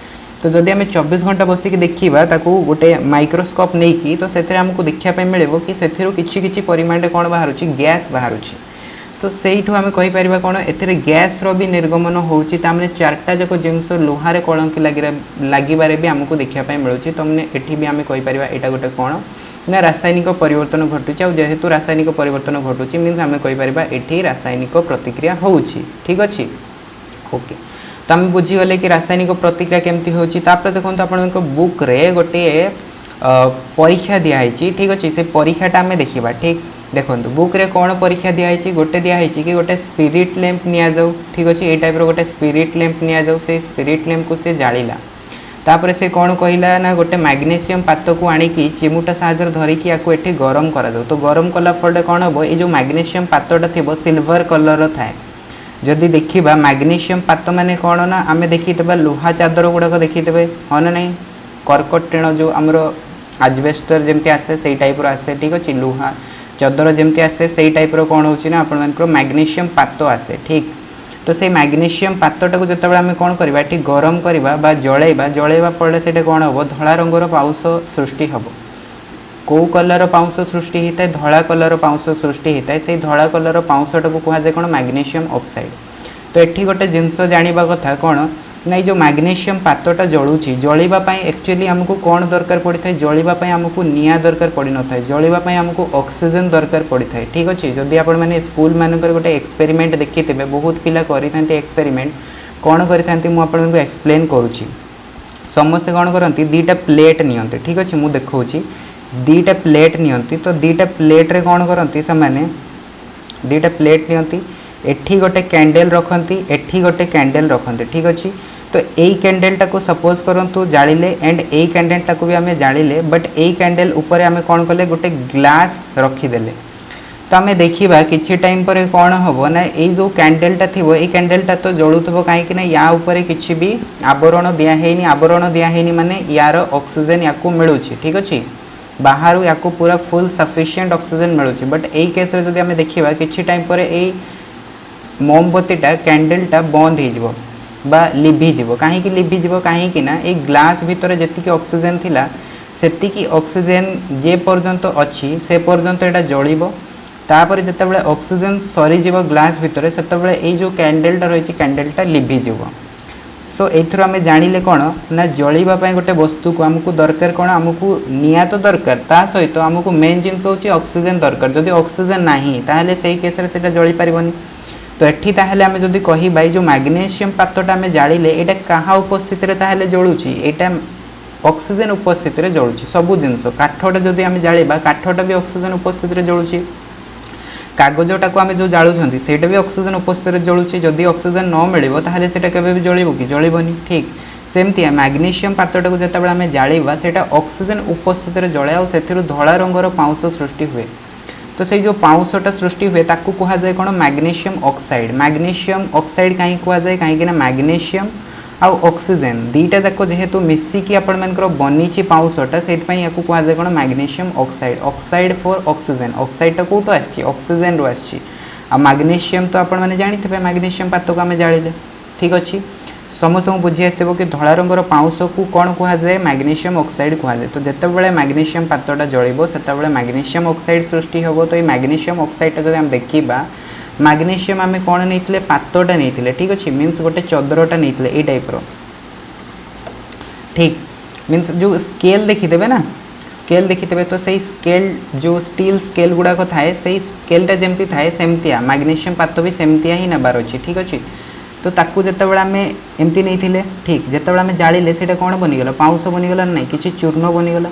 तो जदि आम 24 घंटा बसिक देखा गोटे माइक्रोस्कोप नहीं कि तो से आमको देखापी मिले कि से किसी परिमाण कौन बाहर गैस बाहर तो सहीठू आम कहीपर कौन ए गैस भी निर्गमन होची चार्टा जाक जिनस लुहारे कलंकी लगे भी आमको देखापी मिलूँ। तो मैंने एटी भी आम कहीपर यहाँ गोटे कौन ना रासायनिक परिवर्तन घटुची जेहेतु रासायनिक परिवर्तन घटुची मीन्स आम कहीपर ये रासायनिक प्रतिक्रिया हो ठीक अच्छे ओके। तो आम बुझीगले कि रासायनिक प्रतिक्रिया केमती होची। देखो आप बुक रे गोटे परीक्षा दिखाई ठीक अच्छे से परीक्षाटा आम देखा ठीक। देखो बुक रे कौन परीक्षा दिखाई गोटे दिखाई कि गोटे स्पिरिट लैंप नि जाऊ ठीक अच्छे ये टाइप गोटे स्पिरिट लैंप नि जाऊ से स्पिरिट लैंप को से जाड़ा तापर से कौन कहला ना गोटे मैग्नेशियम पात को आणिकी चिमुटा साहाଯ୍य धरिकी या एठी गरम करा जाऊ। तो गरम कला फल कौन हम ये जो मैग्नेशियम पातटा थी सिल्वर कलर थाए जदि देखा मैग्नेशियम पात माने कौन ना आम देखीते लुहा चादर गुड़ाक देखीते हाँ ना नहीं कर्कट टीण जो आमर आजबेस्टर जमती आसे से टाइप आसे ठीक अच्छे लुहा चादर जमती आसे से टाइप कौन हो ना मैग्नेशियम पात आसे ठीक। तो से मैग्नेशियम पातटा को जिते आम कौन करवा ये गरम करवा जलैवा फल से कौन हम धला रंगर पाउस सृष्टि हम कौ कलर पाउस सृष्टि होता है धला कलर पाउस सृष्टि होता है से धला कलर पाउसटा को कहुए कौन मैग्नेशियम ऑक्साइड। तो ये गोटे जिनस जाना कथा कौन ना जो मैग्नेशियम पातटा जलुची जलवाई एक्चुअली आमको कौन दरकार पड़ी था जलवाई आमको निआ दरकार पड़ न था जलवाई आमको ऑक्सीजन दरकार पड़ी था ठीक अच्छे। जदि आप स्कूल मानक गोटे एक्सपेरिमेंट देखी थे बहुत पिला करते एक्सपेरिमेंट कौन करते मुझे एक्सप्लेन करुँची समस्ते कौन करती दीटा प्लेट नियंते ठीक अच्छे मुझे देखा दीटा प्लेट नियंती तो दीटा प्लेट रे कौन करती से दीटा प्लेट नियंती एठी गोटे कैंडल रखती एठी गोटे कैंडल रखती ठीक अच्छे। तो यही कैंडलटा को सपोज करूँ जाड़े एंड यही कैंडलटा को भी आम जाड़े बट यही कैंडल उपर आम कौन कले गोटे ग्लास रखीदे तो आम देखा किसी टाइम पर कौन हम ना ये जो कैंडलटा थी ये कैंडलटा तो जलुव कहीं या ऊपर किसी भी आवरण दिखाई आवरण दिखाई माने यार ऑक्सीजन या मिलूँ ठीक अच्छे बाहर या पूरा फुल सफिशिएंट ऑक्सीजन मिलूँ। बट यही केस जब आम देखा किसी टाइम पर यही मोमबत्तीटा कैंडलटा बंद हो लिभिज कहीं लिभिज कहीं ये ग्लास भितर जी ऑक्सीजन थिला सेतिकी ऑक्सीजन जे पर्यंत अच्छी से पर्यंत यहाँ जलिब तापर जिते ऑक्सीजन सरीज ग्लास भितर से जो कैंडलटा रही कैंडलटा लिभिज। सो एथुर आम जानिले कौन ना जलिबाई गोटे वस्तु को आमको दरकार कौन आमको निआ तो दरकार ता सहित आमको मेन जिनस होची ऑक्सीजन दरकार जदि ऑक्सीजन नाही ताहले सेही केस रे सेटा जळी पारिबनी। तो एठी ताहले आम जदि कहिबा जो मैग्नेशियम पातटा आम जाड़े एटा कहा उपस्थित रे ताहले जळुची एटा ऑक्सीजन उपस्थित रे जळुची सबु जिनस काठटा जदि आम जाळिबा काठटा भी ऑक्सीजन उपस्थित रे जळुची कागजटा को आम जो जालुं से भी ऑक्सीजन उपस्थित जलुची जदि ऑक्सीजन न मिले ताहले सेटा केबे भी जलिबो कि जलिबनी ठीक। सेमती मैग्नेशियम पातटा को जिते आम जाड़ा से ऑक्सीजन उपस्थित जले और से धला रंगर पाउस सृष्टि हुए। तो से जो पाउसटा सृष्टि हुए ताकू कहुए कौन मैग्नेशियम ऑक्साइड कहीं कहुए कहीं मैग्नेशियम आउ ऑक्सीजन दीटा जाक जेहेतु मिसिकी आपण मानकर बनी पाउसटा से कहुए कौन मैग्नेशियम ऑक्साइड फॉर ऑक्सीजन कौटू आसी ऑक्सीजन रू आसी आ मैग्नेशियम तो आपण मैंने जानी मैग्नेशियम पात को आम जाड़े ठीक अच्छे समस्त को बुझी आसो कि धला रंगर पाउस को कौन कहुए मैग्नेशियम ऑक्साइड कहुए। तो जिते मैग्नेशियम पातटा जलिब से मैग्नेशियम ऑक्साइड सृष्टि हम। तो ये मैग्नेशियम ऑक्साइड जो आम देखा मैग्नेशियम आम कौन नहीं पातटा नहीं ठीक अच्छे मीन्स गोटे चदरटा नहीं टाइप ठीक। मीन्स जो स्केल देखिदेवे ना, स्केल देखिथे तो सही स्केल जो स्टील स्केल गुड़ाक थाए से स्केलटा जमती थाए सेमतिया मैग्नेशियम पात भी सेमतिया ही नबार अच्छी। ठीक अच्छे तो ताकू जितेबाला आम एमती नहीं ठीक जितेबाला आम जाड़े से कौन बनीगला पाउंस बनीगला ना कि चूर्ण बनीगला।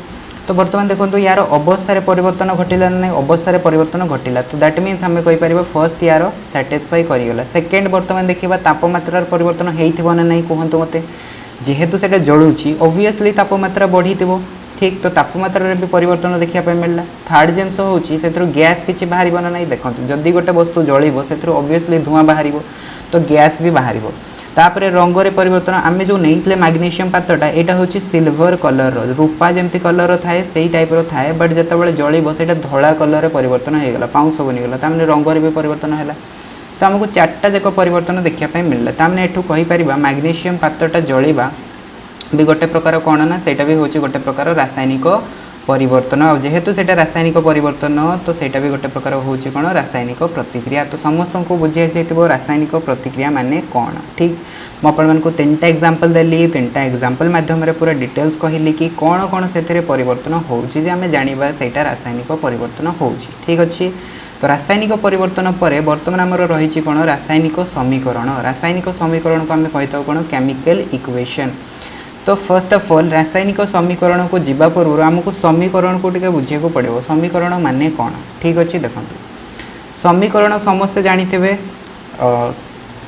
तो बर्तमान देखो यार अवस्था परिवर्तन घटिला ना अवस्था परिवर्तन घटिला तो दैट मीन्स आम कहीपर फर्स्ट यार सैटिस्फाई करगला। सेकेंड बर्तमान देखा तापमात्रार परिवर्तन होना ना कहतु मत जेहेतु से जलुची ऑब्वियसली तापमात्रा बढ़ी ठीक तो तापमात्रा भी परिवर्तन देखा मिलला। थर्ड जिनस हूँ से गैस किसी बाहर ना ना देखो जदि गोटे वस्तु जलिब से ऑब्वियसली धुआं बाहर तो गैस भी बाहर तापर रंगरे परिवर्तन आम जो नहीं मैग्नेशियम पात्रटा यहाँ हूँ सिल्वर कलर रूपा जमती कलर थाए से टाइप थाए बट जिते जलिब से धला कलर परिवर्तन होगा पाउंस बनीगला तमें रंगरे भी परिवर्तन है। तो आमको चार्टा जाक परिवर्तन देखापी मिलला तमें एठू कहीपर मैग्नेशियम पात्रटा जलिबा भी गोटे प्रकार कौन ना सेटा भी हूँ गोटे प्रकार रासायनिक परिवर्तन आ जेहेतु से रासायनिक परिवर्तन तो सेटा भी गोटे प्रकार हूँ कौन रासायनिक प्रतिक्रिया। तो समस्त को बुझी आसी रासायनिक प्रतिक्रिया माने कौन ठीक मुझे तीनटा एग्जांपल देली तीनटा एग्जांपल माध्यम पूरा डिटेल्स कहली कि कौन कौन से परिवर्तन होउछि जे आमे जानिबा सेटा रासायनिक परिवर्तन होउछि। ठीक अच्छे तो रासायनिक परिवर्तन पर बर्तमान आमर रही कौन रासायनिक समीकरण को आम कही था कौन केमिकल इक्वेशन। तो फर्स्ट ऑफ ऑल रासायनिक समीकरण को जीवा पूर्व आमको समीकरण को टिके बुझे पड़ो समीकरण माने कौन। ठीक अच्छे देखो समीकरण समस्ते जानी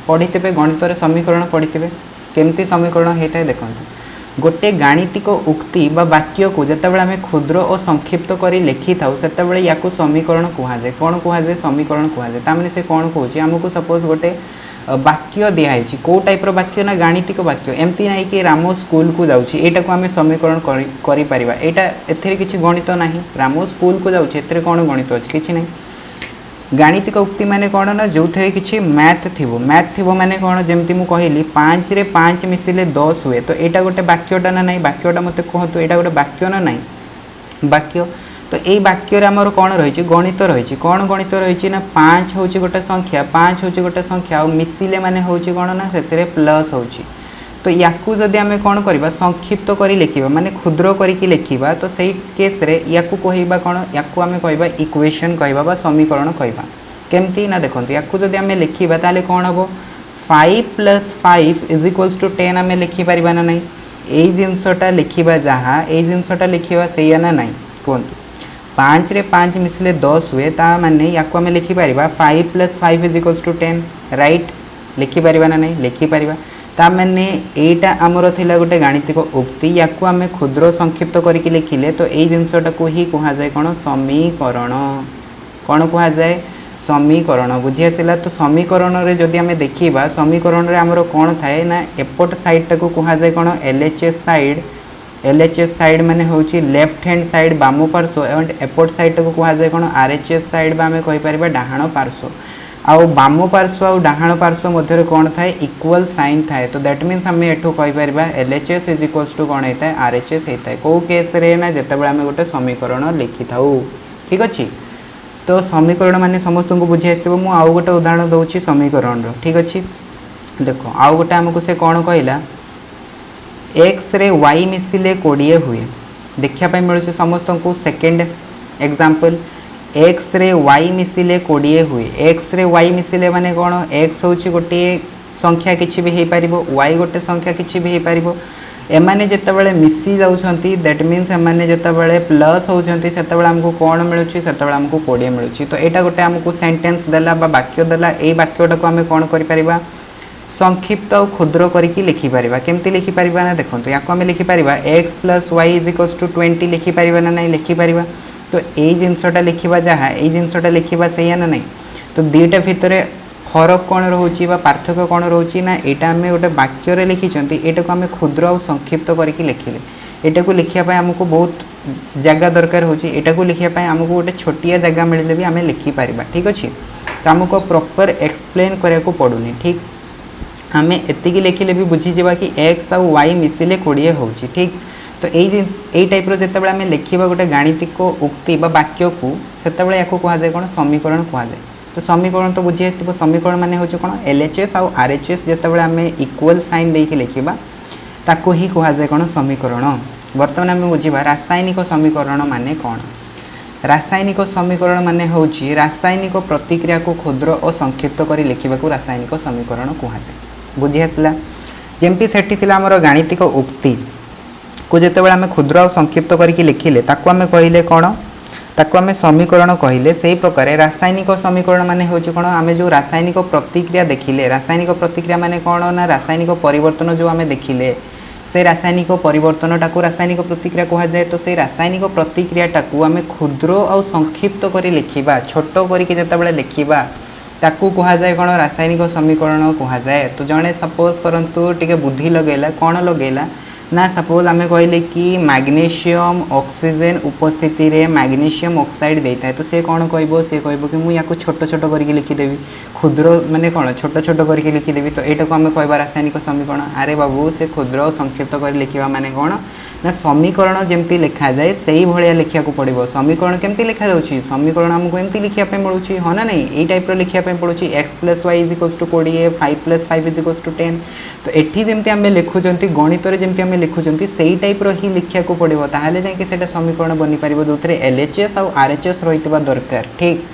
पढ़ी थे गणित समीकरण पढ़ी थे केमती समीकरण होता है देखो गोटे गाणितिक उक्ति बा वाक्य को जितेबाला आम क्षुद्र और संक्षिप्त कर लिखि था से या समीकरण कहुए कौन कहुए समीकरण कहुए ताने से कौन कौन आमको सपोज गोटे वाक्य दिखाई कौ टाइप वाक्य ना गाणितिक वाक्य एमती ना कि राम स्कूल को जाऊँगी यहाँ को आम समीकरण करा एथे किसी गणित ना राम स्कूल को जाऊँगी कौन गणित अच्छे कि ना गाणितिक उक्ति माने कौन ना जो थे किसी मैथ थी माने कौन जमती मुझे कहली 5 रे 5 मिसिले 10 हुए तो यहाँ गोटे वाक्यटा ना ना वाक्यटा मत कहतु यहाँ गोटे वाक्य ना ना वाक्य तो यही वाक्य आमर कौन रही गणित रही कौन गणित रही ना 5 हूँ गोटे संख्या 5 हूँ गोटे संख्या और मिसिले माने हूँ कौन ना से प्लस हो तो या जदि आम कौन करवा संक्षिप्त कर लिखा माने क्षुद्र करके लिखा तो सही केस रे या कहवा कौन या आम कहवा इक्वेशन कहवा समीकरण कहवा केमती ना देखो या जदि आम लिखा ताले कौन हम 5 + 5 = 10 आम लिखिपर ना ना यही जिनसटा लिखा जहाँ यही जिनसटा लिखा से ना ना कहतु 5 रे 5 मिसिले 10 हुए ता माने या आम लिखिपर 5 + 5 = 10 राइट लिखिपर ना ना लिखिपर ताने यहीटा आमर थिला गोटे गाणितिक उक्ति या आम क्षुद्र संक्षिप्त करके लिखिले तो यही जिनसटा को ही कहुए कौन समीकरण कौन कहुए समीकरण बुझी आसला। तो समीकरण रे जदि आम देखा समीकरण रे आमर कौन थाए ना एपट साइडटा को कहुए कौन एलएचएस साइड माने हूँ लेफ्ट हैंड साइड बाम पार्श्व एंड एपट साइडटा को कहुए कौन आरएचएस साइड आम कहीपर डाहाण पार्श्व आउ बाम पार्श्व और डाहाण पार्श्व मध्य कौन थाए इक्वल साइन थाए तो दैट मीन्स आम एठू कहीपर एलएचएस = कौन होता है आरएचएस होता है कौ केस रे ना जितेबाला आम गोटे समीकरण लिखि था। ठीक अच्छे तो समीकरण माने समस्त को बुझी आसो मुझे आउ गोटे उदाहरण दूसरी समीकरण ठीक अच्छे देखो आउ गोटे आमको से कौन कहला x रे y मिसिले 20 हुए देखापी मिलूँ समस्त को। सेकेंड एग्जांपल x रे y मिसिले 20 हुए x रे y मिसिले माने कौन x हूँ गोटे संख्या किसी भी हो पार y गोटे संख्या किसी भी हो पार एमाने जितेबाला मिसी जाउछंती दैट मीन्स एमाने जितेबाला प्लस होउछंती सेतेबाला हमको कौन मिलुछि सेतेबाला हमको 20 मिलुछि। तो यहाँ गोटे हमको सेंटेंस देला बा वाक्य देला ए वाक्यटा को आम कौन करिपरिबा संक्षिप्त और क्षुद्र करके लिखिपर केमती लिखिपर ना देखो या आम लिखिपर x + y = 20 लिखिपर ना ना लिखिपर तो यही जिनसटा लिखा जहाँ यही जिनसटा लिखा से ना ना तो दुईटा भितर फरक कौन रोचे पार्थक्य कौन रोचे ना यहाँ आम गोटे वाक्य लिखिं यहाँ को आम क्षुद्र और संक्षिप्त करके लिखिले यहाँ को लिखापी आमको बहुत जगह दरकार होची यहाँ को लिखापी आमको गोटे छोटिया जगह मिले भी आम लिखिपर। ठीक अच्छे तो आमको प्रॉपर एक्सप्लेन करने को पड़ूनी ठीक आम एतिकी लिखिले भी बुझीजा कि x आउ y मिसिले 20 हो ठीक तो यही टाइप जिते आम लिखा गोटे गाणितिक उक्ति बा वाक्य को सेतेबेले या कहुए कौन समीकरण कहुए। तो समीकरण तो बुझी आसो समीकरण माने हूँ कौन एलएचएस आउ आरएचएस जितेबाला आम इक्वल साइन देके लिखा ताको ही कहुए कौन समीकरण बर्तमान आम बुझा रासायनिक समीकरण माने कौन। रासायनिक समीकरण माने होची रासायनिक प्रतिक्रिया को क्षुद्र और संक्षिप्त करी लिखिबा को रासायनिक समीकरण कहुए। बुझी आसला जमती सेठी थिला हमर गाणितिक उक्ति को जेतेबेले आम क्षुद्र और संक्षिप्त करके लिखिले ताकू आम कहले कौन ताकू आम समीकरण कहले से प्रकार रासायनिक समीकरण माने होची कौन आम जो रासायनिक प्रतिक्रिया देखिले रासायनिक प्रतिक्रिया माने कौन ना रासायनिक परिवर्तन जो आम देखिले से रासायनिक परिवर्तन टाकू रासायनिक प्रतिक्रिया कहा जाए। तो से रासायनिक प्रतिक्रिया टाकू आम क्षुद्र और संक्षिप्त कर लिखा छोट करके जितेबाला लिखा ताकू कहा जाए कौन रासायनिक समीकरण कहा जाए। तो जड़े सपोज करंतु टिके बुद्धि लगेला कौन लगेला ना सपोज आम कहले कि मैग्नीशियम ऑक्सीजन उपस्थिति रे मैग्नीशियम ऑक्साइड देता है तो से कौन कहबो से कहबो कि मुझे छोट छोट करके लिखिदेवी क्षुद्र माने कौन छोट छोट करके लिखिदेवी तो यहाँ को आम कहबा रासायनिक समीकरण। अरे बाबू से क्षुद्र और संक्षिप्त कर लिखा माने कौन ना समीकरण जमती लिखा जाए से ही भाया लिखा पड़ो। समीकरण केमती लिखा जाऊँगी समीकरण आमको एमती लिखापी मिलूँ हाँ ना नहीं यही टाइप लिखापी पड़ूँ x + y = 20 5 + 5 = 10। तो एठी जमती आम लिखुंट गणित जमती आम लिखुंट से टाइप ही लिखा पड़ो ताहले जाके समीकरण बनी पार जो LHS और RHS रही दरकार ठीक।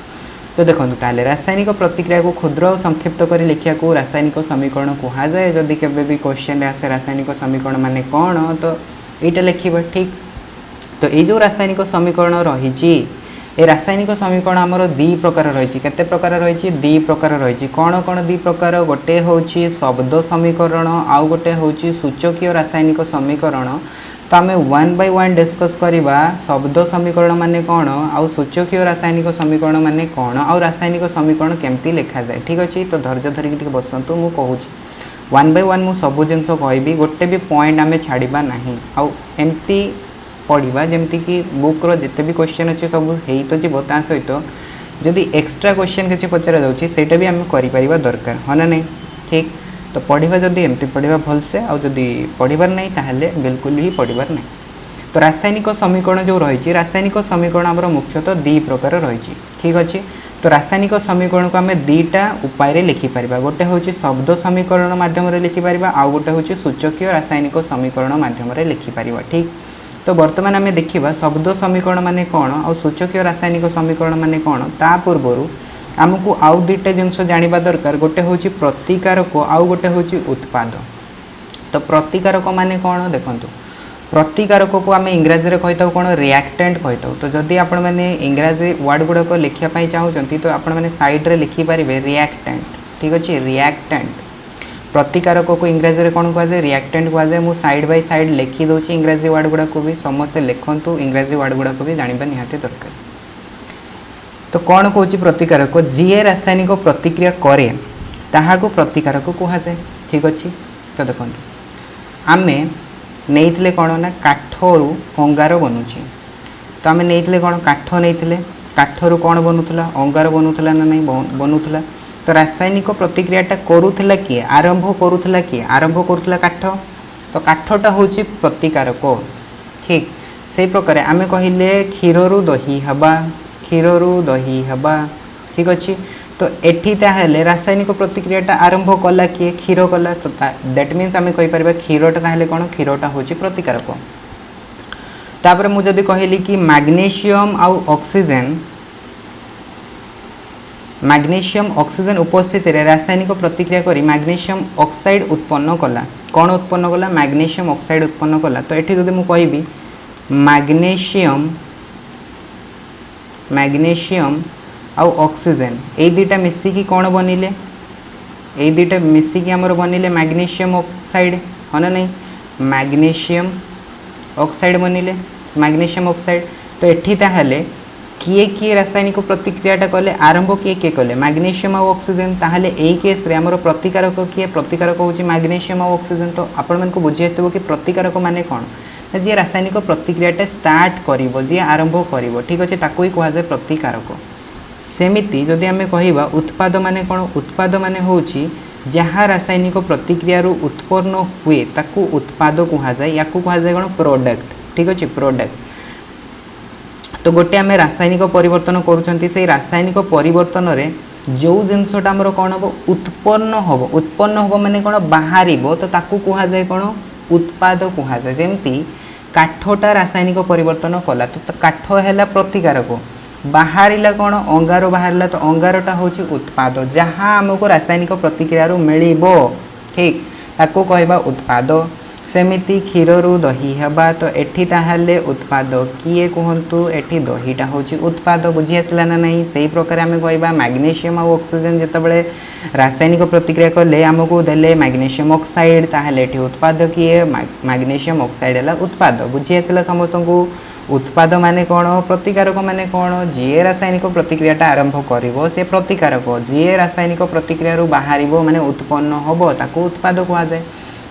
तो देखो ताहले रासायनिक प्रतिक्रिया को क्षुद्र और संक्षिप्त कर लिखा को रासायनिक समीकरण कहा जाए। जदि केबे भी क्वेश्चन आसे रासायनिक समीकरण माने कौन तो यहाँ लिखा ठीक। तो ये जो रासायनिक समीकरण रही ए रासायनिक समीकरण आमर दी प्रकार रही केते प्रकार रही दी प्रकार रही कौन कौन दी प्रकार गोटे हूँ शब्द समीकरण आउ गोटे हूँ सूचकीय रासायनिक समीकरण। तो आम 1 by 1 डिस्कस करवा शब्द समीकरण माने कौन आउ सूचकीय रासायनिक समीकरण माने कौन आउ रासायनिक समीकरण केमती लिखा जाए ठीक अच्छे। तो धैर्य धरिकी बसतु मु कहूँ 1 by 1 मु सबू जिनस कहबी गोटे भी पॉइंट आम छाड़ा ना आउ एमती पढ़ा जमती कि बुक्र जिते भी क्वेश्चन अच्छे सब हो तो जीव ता सहित जदि एक्स्ट्रा क्वेश्चन किसी पचरा जाटा भी आम कर दरकार हाँ ना नहीं ठीक। तो पढ़ा जदि एमती पढ़ा भलसे आउ जदि पढ़ार नहीं ताहले बिल्कुल ही पढ़ार नहीं। तो रासायनिक समीकरण जो रही रासायनिक समीकरण आमर मुख्यतः दी प्रकार रही ठीक अच्छे। तो रासायनिक समीकरण को आम दीटा उपाय लिखिपर गोटे हूँ शब्द समीकरण मध्यम लिखिपर आउ गोटे हूँ सूचकीय रासायनिक समीकरण मध्यम लिखिपर ठीक। तो बर्तमान आम देखा शब्द समीकरण माने कौन और सूचकीय रासायनिक समीकरण माने कौन ता पूर्व आमको आउ दुईटा जिनस जाना दरकार गोटे हूँ प्रतिकारक आउ गोटे हूँ उत्पाद। तो प्रतिकारक माने कौन देखो प्रतिकारक को आम इंग्राजी कही था कौन रिएक्टेंट कही था। तो जदि आपण मैंने इंग्राजी वर्ड गुड़ाक लिखापी चाहूँगी तो आपण मैंने साइड्रे लिखिपारे रिएक्टेंट ठीक अच्छे। रिएक्टेंट प्रतिकारक को इंग्राजी कौन कहुए रिएक्टेंट कहुए। मु साइड बाय साइड लिखी दूसरी इंग्राजी वर्ड गुड़ाक भी समस्ते लिखु इंग्राजी वर्ड गुड़ाक भी जाना निहाती दरकार। तो कौन कौच प्रतिकारक जी रासायनिक प्रतिक्रिया करे ताहाको प्रतिकारक कहुए ठीक अच्छे। तो देखो आम नहीं कौन ना काठरू अंगार बनूचे तो आम नहीं कौन काठ नहीं काठरू कौन बनूला अंगार बनूला ना नहीं बनूला। तो रासायनिक प्रतिक्रियाटा करूला किए आरंभ करूला किए आरंभ करूला काठ। तो काठटा हूँ प्रतिकारक ठीक। से प्रकार आम कहले क्षीरु दही हवा क्षीरु दही हवा ठीक अच्छे। तो एठी ताहले रासायनिक प्रतिक्रियाटा आरंभ कला किए क्षीर कला। तो दैट मीन्स आम कहीपर क्षीरटा ताहले कौन क्षीरटा हूँ प्रतिकारक। तापर मु जदि कहली कि मैग्नीशियम आउ ऑक्सीजन मैग्नीशियम ऑक्सीजन उपस्थित रासायनिक प्रतिक्रिया करी मैग्नीशियम ऑक्साइड उत्पन्न कला कौन उत्पन्न कला मैग्नीशियम ऑक्साइड उत्पन्न कला। तो ये जब मुझे कहबी मैग्नीशियम आउ ऑक्सीजन ये दुईटा मिसिकी कौन बनिले ये दुईटा मिसिकी आमर बनिले मैग्नीशियम ऑक्साइड हाँ ना नहीं मैग्नीशियम ऑक्साइड बनिले मैग्नीशियम ऑक्साइड। तो एठी ताहले किए किए रासायनिक प्रतिक्रियाटा कले आरंभ किए किए कले मैग्नीशियम और ऑक्सीजन ताहले एई केस रे हमर प्रतिकारक किए प्रतिकारक होची मैग्नीशियम और ऑक्सीजन। तो आपण मन को बुझी आस्तबो कि प्रतिकारक माने कोन जे रासायनिक प्रतिक्रियाटा स्टार्ट करिवो जे आरंभ करिवो ठीक अछि ताको ही कहा जाय प्रतिकारक। सेमिति जदि आमे कहिबा उत्पाद माने कोन उत्पाद माने होची जहाँ रासायनिक प्रतिक्रिया उत्पन्न हुए ताकू उत्पाद कहा जाए या कहा जाए कौन प्रोडक्ट ठीक अच्छे प्रोडक्ट। तो गोटे आम रासायनिक परिवर्तन करुँच से रासायनिक परिवर्तन रे जो जिनसटा आमर कौन हम उत्पन्न हम माने कौन बाहर तो ताकू कहा जाए कौन उत्पाद कहा जाए। जमती काठटा रासायनिक परिवर्तन कला तो काठ है प्रतिकारक बाहर कौन अंगार बाहर तो अंगारटा हूँ उत्पाद जहाँ आमको रासायनिक प्रतिक्रिया मिल ठीक ताको कहबा उत्पाद सेमिति क्षीर रु दही हवा तो एठी ताहाले उत्पाद किए कहतु एठी दहीटा हूँ उत्पाद बुझी आसला ना नहीं से प्रकार आम कहबा मैग्नीशियम और ऑक्सीजन जितेबाला रासायनिक प्रतिक्रिया कले आमको देले मैग्नीशियम ऑक्साइड ताहाले एठी उत्पाद किए मैग्नीशियम ऑक्साइड है उत्पाद बुझी आसला समस्त को उत्पाद माने कौन प्रतिकारक माने कौन जी रासायनिक प्रतिक्रियाटा आरंभ करिवो से प्रतिकारक जी रासायनिक प्रतिक्रिया बाहर माने उत्पन्न होबो ताको उत्पाद कहा जाए।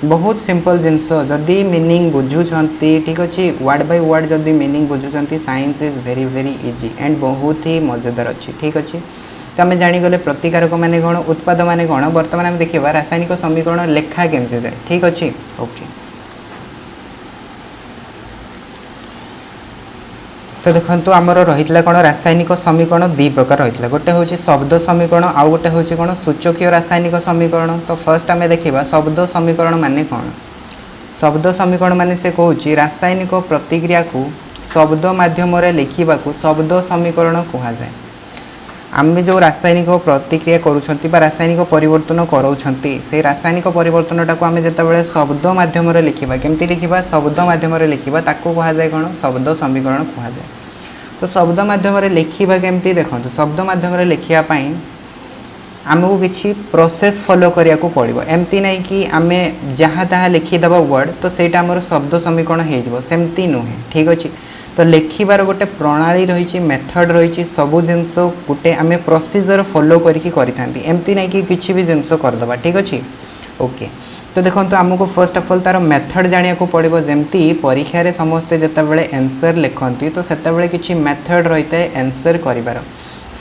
बहुत सिंपल जिनस जदि मीनिंग बुझुंती ठीक अच्छे वर्ड बाय वर्ड जदि मीनिंग बुझुंती science is very very easy and बहुत ही मजेदार अच्छी ठीक अच्छे। तो आम जानीगले प्रतिकारक माने कौन उत्पाद माने कौन बर्तमान आम देखा रासायनिक समीकरण लेखा केमती जाए ठीक अच्छे ओके। तो देखो आमर रही कौन रासायनिक समीकरण दी प्रकार रही गोटे हूँ शब्द समीकरण आउ गोटे हूँ कौन सूचकीय रासायनिक समीकरण। तो फर्स्ट आम देखा शब्द समीकरण माने कौन शब्द समीकरण माने से कहूँ रासायनिक प्रतिक्रिया को शब्द माध्यम लिखा शब्द समीकरण कह जाए। आम जो रासायनिक प्रतिक्रिया करुँच रासायनिक परिवर्तन कराऊँच से रासायनिक परिवर्तनटा को आम जिते शब्द माध्यम लिखा केमती लिखा शब्द माध्यम लिखा ताको कह जाए कौन शब्द समीकरण कह जाए। तो शब्द माध्यम लिखा केमती देखो शब्द माध्यम लिखापी आमको किसी प्रोसेस फॉलो करिया को पड़ो एमती नहीं कि आम जहाँ तहाँ लिखिदेव वर्ड तो सहीटा आमर शब्द समीकरण होमती नुहे ठीक अच्छे। तो लिखार गोटे प्रणाली रही मेथड रही सबू जिनस गोटे आम प्रोसीजर फॉलो करती एमती नहीं कि किसी भी जिनस करदे ठीक अच्छे ओके। तो देखो आमको फर्स्ट ऑफ ऑल तार मेथड जानिया को पड़ो जमती परीक्षा रे समस्ते जितेबाला आंसर लिखती तो सेतेबाला किसी मेथड रही है आंसर करिवार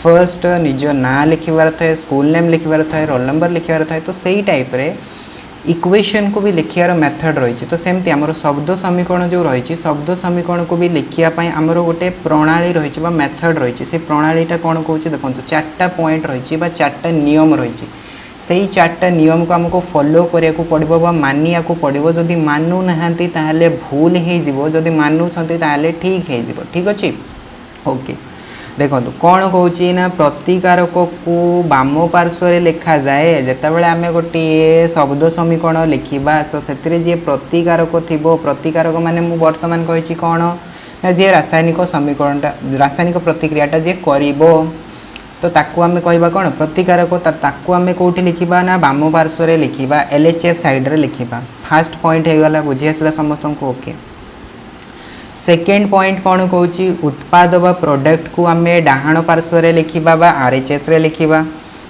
फर्स्ट निज ना लिखिबार थाए स्कूल नेम लिखिबार थाए रोल नंबर लिखिबार थाए तो सही टाइप रे इक्वेशन को भी लिखार मेथड रही। तो सेमती आमर शब्द समीकरण जो रही शब्द समीकरण को भी लिखापी आमर गोटे प्रणाली रही मेथड रही से प्रणालीटा कौन कौन देखो चार्टा पॉइंट रही चार्टा नियम रही से चार्टा नियम को आमको फॉलो करिया को पड़ो मानिया को पड़ो जदि मानु नाहांती ताहले भूल हो जदि मानुछंती ताहले ठीक हो ठीक अच्छे ओके। देखो कौन कौची ना प्रतिकारक को बाम पार्श्व लिखा जाए जितेबाला आम गोटे शब्द समीकरण लिखा सो से जी प्रतिकारक थी प्रतिकारक माने मु वर्तमान कही कौन ना जी रासायनिक समीकरणटा रासायनिक प्रतिक्रियाटा जी करिबो तो ताकू आम कहवा कौन प्रतिकारक ताकू आम कौटी लिखा ना बाम पार्श्व लिखा LHS साइड रे लिखा फास्ट पॉइंट होगला बुझी आसला समस्त को ओके। सेकेंड पॉइंट कौन कौची उत्पाद व प्रोडक्ट को आम डाहाण पार्श्व लिखा RHS रे लिखा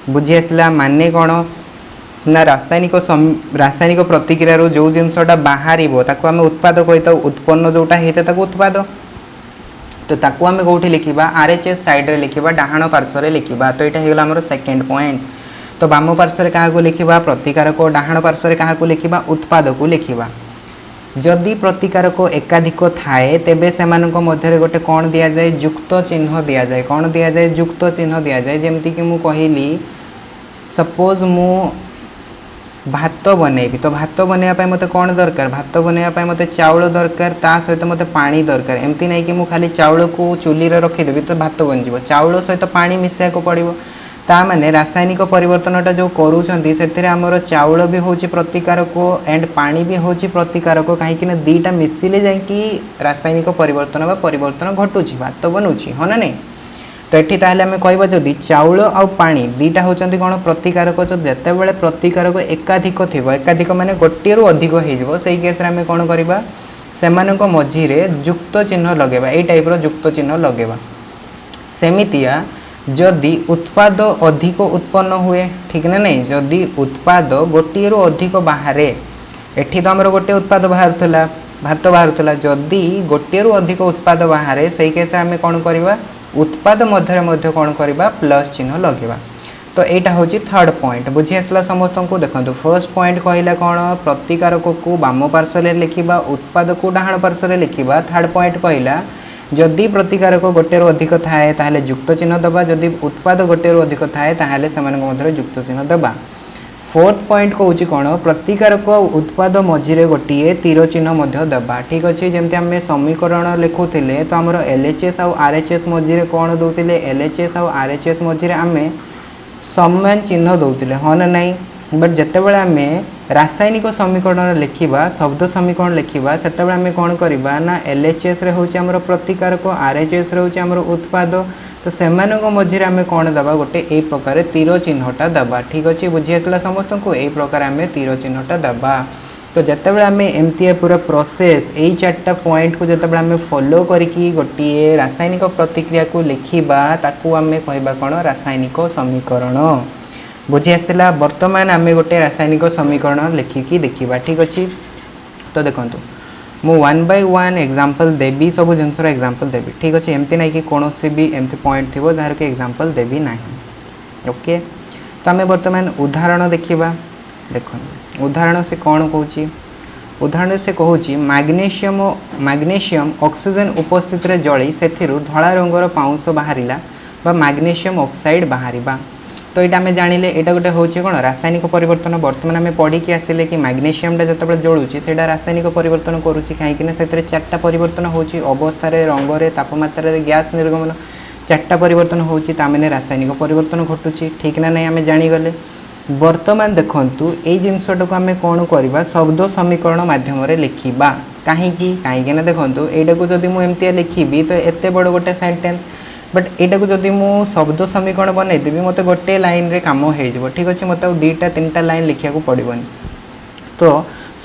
बुझी आसला माने कौन ना रासायनिक प्रतिक्रिया जो जिनसटा बाहर आम उत्पाद कही उत्पन्न जोटा होता है उत्पाद तो ताकू आम कौटी लिखा RHS साइड रे लिखा डाहाण पार्श्व लिखा। तो यहाँ होगा आमर सेकेंड पॉइंट। तो बाम पार्श्व क्या लिखा प्रतिकारक डाहाण पार्श्व क्या लिखा उत्पाद को लिखा। जदि प्रतिकारक एकाधिक थाए तेबे सेमानक मध्य गोटे कौन दि जाए युक्त चिन्ह दि जाए कौन दि जाए युक्त चिन्ह दि जाए जमती कि मुझे कहली सपोज मु भात बनैबी तो भात बनवाई मत कौन दरकार भात बनवाई मत चाउल दरकार ता सहित मत पानी दरकार एमती नहीं कि मुझे खाली चाउल को चुली रे रखीदेवी तो भात बन चाउल सहित पानी मिसाया को पड़ो ता माने रासायनिक परिवर्तनटा जो करूछंती से आमर चाउल भी होची प्रतिकारक एंड पानी भी होची प्रतिकारक कहीं दीटा मिसिले जाकि रासायनिक परिवर्तन बा परिवर्तन घटुची भात बनूची हाँ ना नहीं। तो ये ताहले आम कहबा जदि चाउल आ पानी दीटा होचंती कौन प्रतिकारक जो जितेबाला प्रतिकारक एकाधिक थिबो एकाधिक माने गोटे रु अधिक हो सही केस आम कौन करबा सेमानक मझिरे युक्त चिन्ह लगेबा ए टाइप रो युक्त चिन्ह लगेबा। सेमितिया जदि उत्पाद अधिक उत्पन्न हुए ठीक ना नहीं जदि उत्पाद गोटे रु अधिक बाहर एठी तो आमर गोटे उत्पाद बाहर भात बाहर जदि गोटे रु अधिक उत्पाद बाहर सही केस आम कौन करवा उत्पाद मध्य कौन करवा प्लस चिन्ह लगेगा। तो यहाँ हूँ थर्ड पॉइंट बुझी आसला समस्त को देखो फर्स्ट पॉइंट कहला कौन प्रतिकारक को बाम पार्श्व लिखा उत्पाद को डाहाण पार्श्व लिखा। थर्ड पॉइंट कहला जदि प्रतिकारक गोटे अधिक थाए ताहले युक्त चिन्ह दबा जदि उत्पाद गोटे अधिक थाए ताहले सेमानक मध्य युक्त चिन्ह दबा। फोर्थ पॉइंट कौन कौन प्रतिकारक उत्पाद मझे गोटे तीर चिन्ह दबा ठीक अच्छे जमी आम समीकरण लिखुले तो आमर एलएचएस आउ आरएचएस मझे कौन दौले एलएचएस आउ आरएचएस मझे आम समान चिन्ह दौले हाँ ना नाई बट जिते बड़े आम रासायनिक समीकरण लिखा शब्द समीकरण लिखा से आम कौन करवा ना एलएचएस रे होची आमर प्रतिकारक आरएचएस रे होची आमर उत्पाद तो से मझे आम कौन दबा गोटे यही प्रकार तीर चिन्हटा दबा ठीक अच्छे बुझी आसला समस्त को यही प्रकार आम तीर चिन्हटा दबा तो जिते बड़े आम एमती पूरा प्रोसेस यही चार्टा पॉइंट को जिते आम फॉलो करके गोटे रासायनिक प्रतिक्रिया को लिखा ताकू आम कहवा कौन रासायनिक समीकरण बुझी आसला बर्तमान आम गोटे रासायनिक समीकरण लिखिकी देखा ठीक अच्छे तो देखो मु 1 by 1 एग्जांपल देवी सब जिनसर एग्जांपल देवी ठीक अच्छे एमती ना कि कौन भी एमती पॉइंट थी जार कि एग्जांपल देवी ना ओके तो आम बर्तमान उदाहरण देखा देखो उदाहरण से कौन कहूँ उदाहरण से कहूँ मैग्नेशियम ऑक्सीजन उपस्थित रे जली से धला रंगर पाउंस बाहर मैग्नेशियम ऑक्साइड बाहर तो यहाँ आम जानिले यहाँ गोटे हूँ कौन रासायनिक परिवर्तन बर्तमान आम पढ़ी आसिले कि मैग्नेशियमटा जो जलुची से रासायनिक परिवर्तन करुँची कहीं से चार्टा परिवर्तन होची अवस्था रंगरे तापमात्रा गैस निर्गमन चार्टा परिवर्तन होची तामेने रासायनिक परिवर्तन घटुची ठीक ना नहीं आम जानीगले बर्तमान देखंतु ए जिनसटा को आम कौन करवा शब्द समीकरण मध्यम लिखा कहीं कहीं देखो यहाँ को जब मुझे लिखी तो एत बड़ गोटे सेंटेंस बट यहाँ को जदि मु शब्द समीकरण बनईदेवी मत गोटे लाइन रे काम हो ठीक अच्छे मत दुईटा तीन टा लाइन लिखा पड़ोनी तो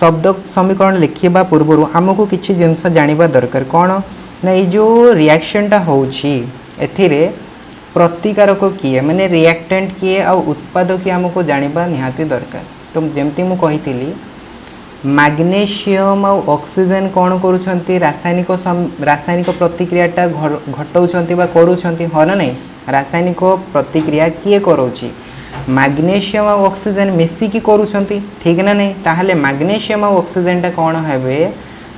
शब्द समीकरण लिखा पूर्व आमको किसी जिनस जाना दरकार कौन ना ये जो रिएक्शनटा होची एथिरे प्रतिकारक किए माने रिएक्टेंट किए आ उत्पाद किए आमको जाना निहाती दरकार तो जमती मु कही मैग्नेशियम आउ ऑक्सीजन कौन करुछंती रासायनिक प्रतिक्रियाटा घटाउछंती बा करुछंती हाँ ना नहीं रासायनिक प्रतिक्रिया किए करोची मैग्नेशियम आउ ऑक्सीजन मिसिकी करुछंती ठीक ना नहीं ताहले मैग्नेशियम आउ ऑक्सीजनटा कौन हेबे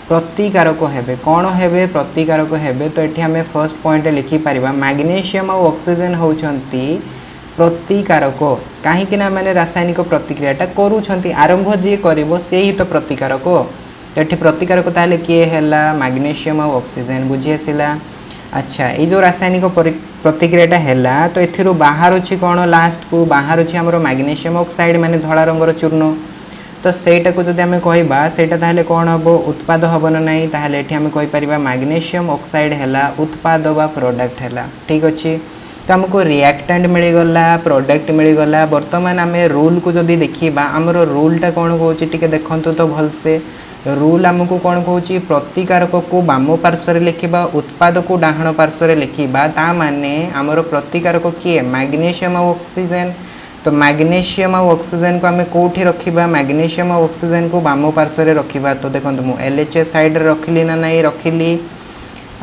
प्रतिकारक हेबे कौन हेबे प्रतिकारक हेबे तो ये आम फर्स्ट पॉइंट लिखि पारिबा मैग्नेशियम आउ ऑक्सीजन होउछंती प्रतिकारक कहीं मैंने रासायनिक प्रतिक्रियाटा करुँच आरंभ जी कर से ही तो प्रतिकारक तो ये प्रतिकारक ताहले किए हैला मैग्नेशियम आउ ऑक्सीजन बुझी आसला अच्छा ये जो रासायनिक प्रतिक्रियाटा हैला तो एथिरो बाहर अच्छी कौन लास्ट को बाहर अच्छी आमर मैग्नेशियम ऑक्साइड माने धड़ा रंगर चूर्ण तो सेटा को जब आम कहवा सेटा ताहले कौन हम उत्पाद हम ना नहीं ताहले एठी आम कहि परिबा मैग्नेशियम ऑक्साइड हैला उत्पाद बा प्रोडक्ट हैला ठीक अच्छे तो आमको रिएक्टेंट मिलगला प्रोडक्ट मिलगला बर्तमान आम रूल को जब देखा आमर रूलटा कौन कौच टे देखु तो भलसे रूल आमको कौन कौच प्रतिकारक को बाम पार्श्व लिखा उत्पाद को डाहाण पार्श्व लिखा ता माने आमर प्रतिकारक किए मैग्नेशियम आउ ऑक्सीजन तो मैग्नेशियम आउ ऑक्सीजन को आम कौटी रखा मैग्नेशियम आउ ऑक्सीजन को बाम पार्श्व रखा तो देखो मुझे एलएचएस साइड रखिली ना नहीं रखिली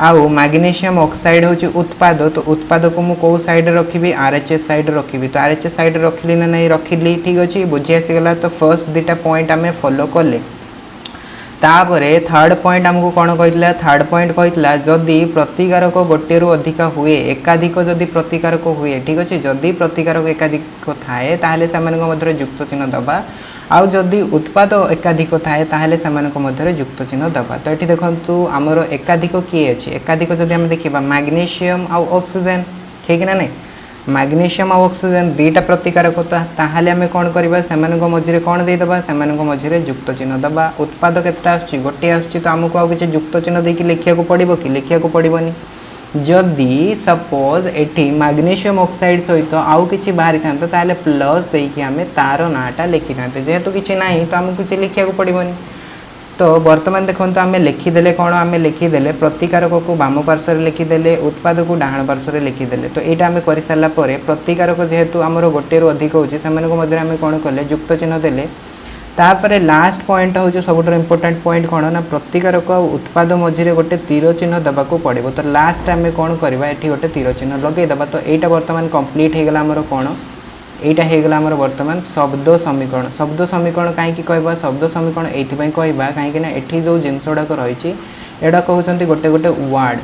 आउ मैग्नेशियम ऑक्साइड होची उत्पाद तो उत्पाद को मु को साइड रखी आरएचएस साइड रखी तो आरएचएस साइड रखिली ना नहीं रखिली ठीक अच्छे बुझी आसीगला तो फर्स्ट दुटा पॉइंट आम फॉलो कले तापरे थर्ड पॉइंट आमको कौन कही थर्ड पॉइंट कही जदि प्रतिकारक गोटे रु अधिक हुए एकाधिक जदि प्रतिकारक हुए ठीक अच्छे जदि प्रतिकारक एकाधिक थाए ताहले सेमानक मध्य युक्त चिन्ह दबा आउ जदि उत्पाद एकाधिक थाए ताहले सेमानक मध्य युक्त चिन्ह दबा तो ये देखो आमर एकाधिक किए अच्छे एकाधिक जदि आम देखा मैग्नेशियम आउ ऑक्सीजन ठीक ना नहीं मैग्नेशियम आउ ऑक्सीजन दुईटा प्रतिकारकता ताहले आम कौन करवा सेमानक मझिरे कौन देदेबा सेमानक मझिरे युक्त चिन्ह दबा उत्पाद केतेटा आसुची गोटे आसुची तो आमको आउ किछि युक्त चिन्ह देकी लिखिया को पड़िबो कि लिखिया को पड़िबोनी जदि सपोज एठी मैग्नेशियम ऑक्साइड सहित आउ किछि बाहरी थांतो ताहले प्लस देकी आम तार नाटा लिखि थांते जेहेतु किछि नाही तो आमको किछि लिखिया को पड़िबोनी तो बर्तमान देखो आम लिखिदेले कौन आम लिखिदेले प्रतिकारक को बाम पार्श्व लिखिदेले उत्पाद को डाहाण पार्श्व लिखिदेले तो यहाँ आम कर सारा प्रतिकारक जेहेतु आमर गोटे रु अधिक होची आम कौन कले युक्त चिन्ह देले तापर लास्ट पॉइंट हूँ सब इंपोर्टाट पॉइंट कौन ना प्रतिकारक उत्पाद मझे गोटे तीर चिन्ह देवाक पड़ो तो लास्ट आम कौन करवा ये गोटे तीर चिन्ह लगेदेवा तो यहाँ बर्तमान कम्प्लीट होगा आमर कौन यहाँ होगा आमर बर्तमान शब्द समीकरण कहीं कहवा शब्द समीकरण ये कहवा कहीं एठी जो जिनस गुड़ाक रही एटा कहते गोटे गोटे वार्ड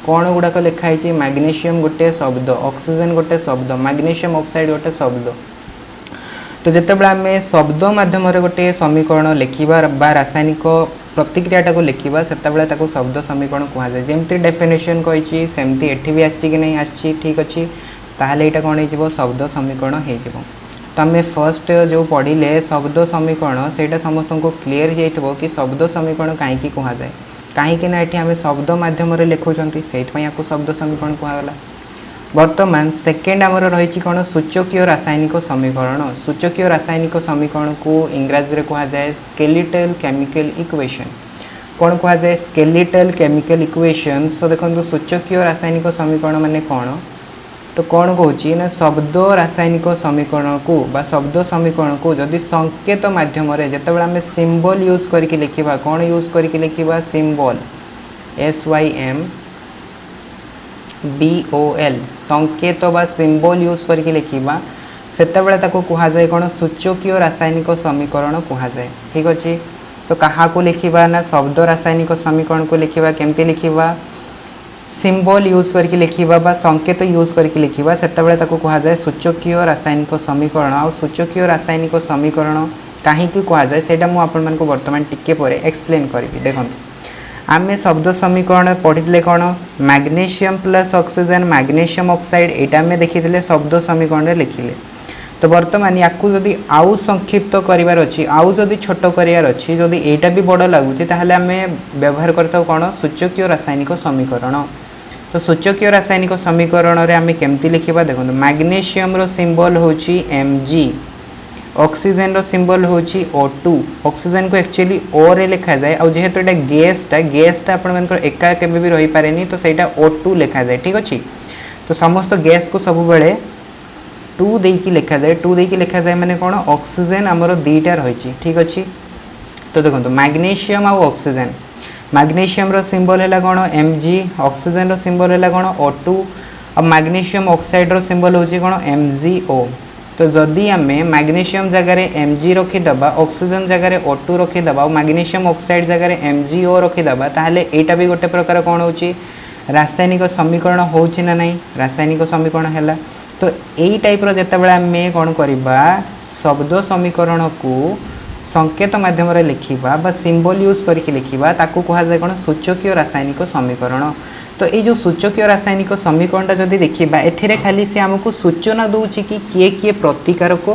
कौन गुड़ाक लिखाई मैग्नेशियम गोटे शब्द ऑक्सीजन गोटे शब्द मैग्नेशियम ऑक्साइड गोटे शब्द तो जितेबाला आम शब्द मध्यम गोटे समीकरण लिखा बा रासायनिक प्रतिक्रियाटा को लिखा से शब्द समीकरण कहुए जमती डेफिनेशन कही सेमती एठी भी आसी कि नहीं आसी ठीक अच्छे ताहले यहाँ कौन हो शब्द समीकरण हो तो आम फर्स्ट जो पढ़ले शब्द समीकरण से समस्त को क्लीयर हो कि शब्द समीकरण कहीं कहुए कहीं ये आम शब्द मध्यम लिखुंट से शब्द समीकरण कहगला। वर्तमान सेकेंड आमर रही कौन सूचकीय रासायनिक समीकरण सूचकीय रासायनिक समीकरण को इंग्राजी में कहुए स्केलेटल केमिकल इक्वेशन कौन कहुए स्केलेटल केमिकल इक्वेशन। सो देखो सूचकीय रासायनिक समीकरण माने कौन तो कौन कहूँ ना शब्द रासायनिक समीकरण को बा शब्द समीकरण को जदि संकेत मध्यम जितेबाला आम सिंबल यूज करके लिखा कौन यूज करके लिखा सिंबल SYMBOL संकेत बा सिंबल यूज करके लिखा से कहुए कौन सूचकीय रासायनिक समीकरण कहुए ठीक अच्छे। तो क्या को लिखा ना शब्द रासायनिक समीकरण को लिखा केमती लिखा सिंबल यूज करके लिखा बा संकेत यूज करके लिखा से कहुए सूचकीय रासायनिक समीकरण आ सूचकीय रासायनिक समीकरण कहीं कहुए से मुझे बर्तमान टिके पर एक्सप्लेन करी देखो आम शब्द समीकरण पढ़ी कौन magnesium plus oxygen magnesium oxide यहाँ आम देखी शब्द समीकरण लिखिले। तो बर्तमान या जदि आउ संक्षिप्त करार अच्छी आउ जदि छोट करार अच्छी जदि यहाँ भी बड़ लगुच ताहले आम व्यवहार करता कौन सूचकीय रासायनिक समीकरण। तो सूचकीय रासायनिक समीकरण आम केमती लिखा देखो मैग्नीशियम रो सिंबल होची Mg ऑक्सीजन रो सिंबल होची O2 ऑक्सीजन को एक्चुअली O रे लिखा जाए और जेहेतु एटा गैसटा आपण एका केबे भी रही पारेनी तो सेटा O2 लिखा जाए ठीक अच्छे। तो समस्त गैस को सब बेले 2 देकी लिखा जाए 2 देकी लिखा जाए माने कौन ऑक्सीजन आमर दुईटा रही ठीक अच्छे। तो देखो मैग्नीशियम आउ ऑक्सीजन मैग्नीशियम रो सिंबल है कौन Mg ऑक्सीजन रो सिंबल है कौन O2 और मैग्नीशियम ऑक्साइड रो सिंबल होची कौन MgO। तो जदि आम मैग्नीशियम जगह Mg रखीदबा ऑक्सीजन जगह O2 रखीदबा और मैग्नीशियम ऑक्साइड जगह MgO रखीदबा ताहले एटा भी गोटे प्रकार कौन होची रासायनिक समीकरण होची ना नहीं रासायनिक समीकरण है। तो यही टाइप जितेबाला आम कौन करवा शब्द समीकरण को संकेत मध्यम लिखा बा सिंबल यूज करके लिखा ताकू कहुए कौन सूचकीय रासायनिक समीकरण। तो ये जो सूचकीय रासायनिक समीकरणटा जदि देखा एथिरे खाली से आमको सूचना दूची कि किए प्रतिकारक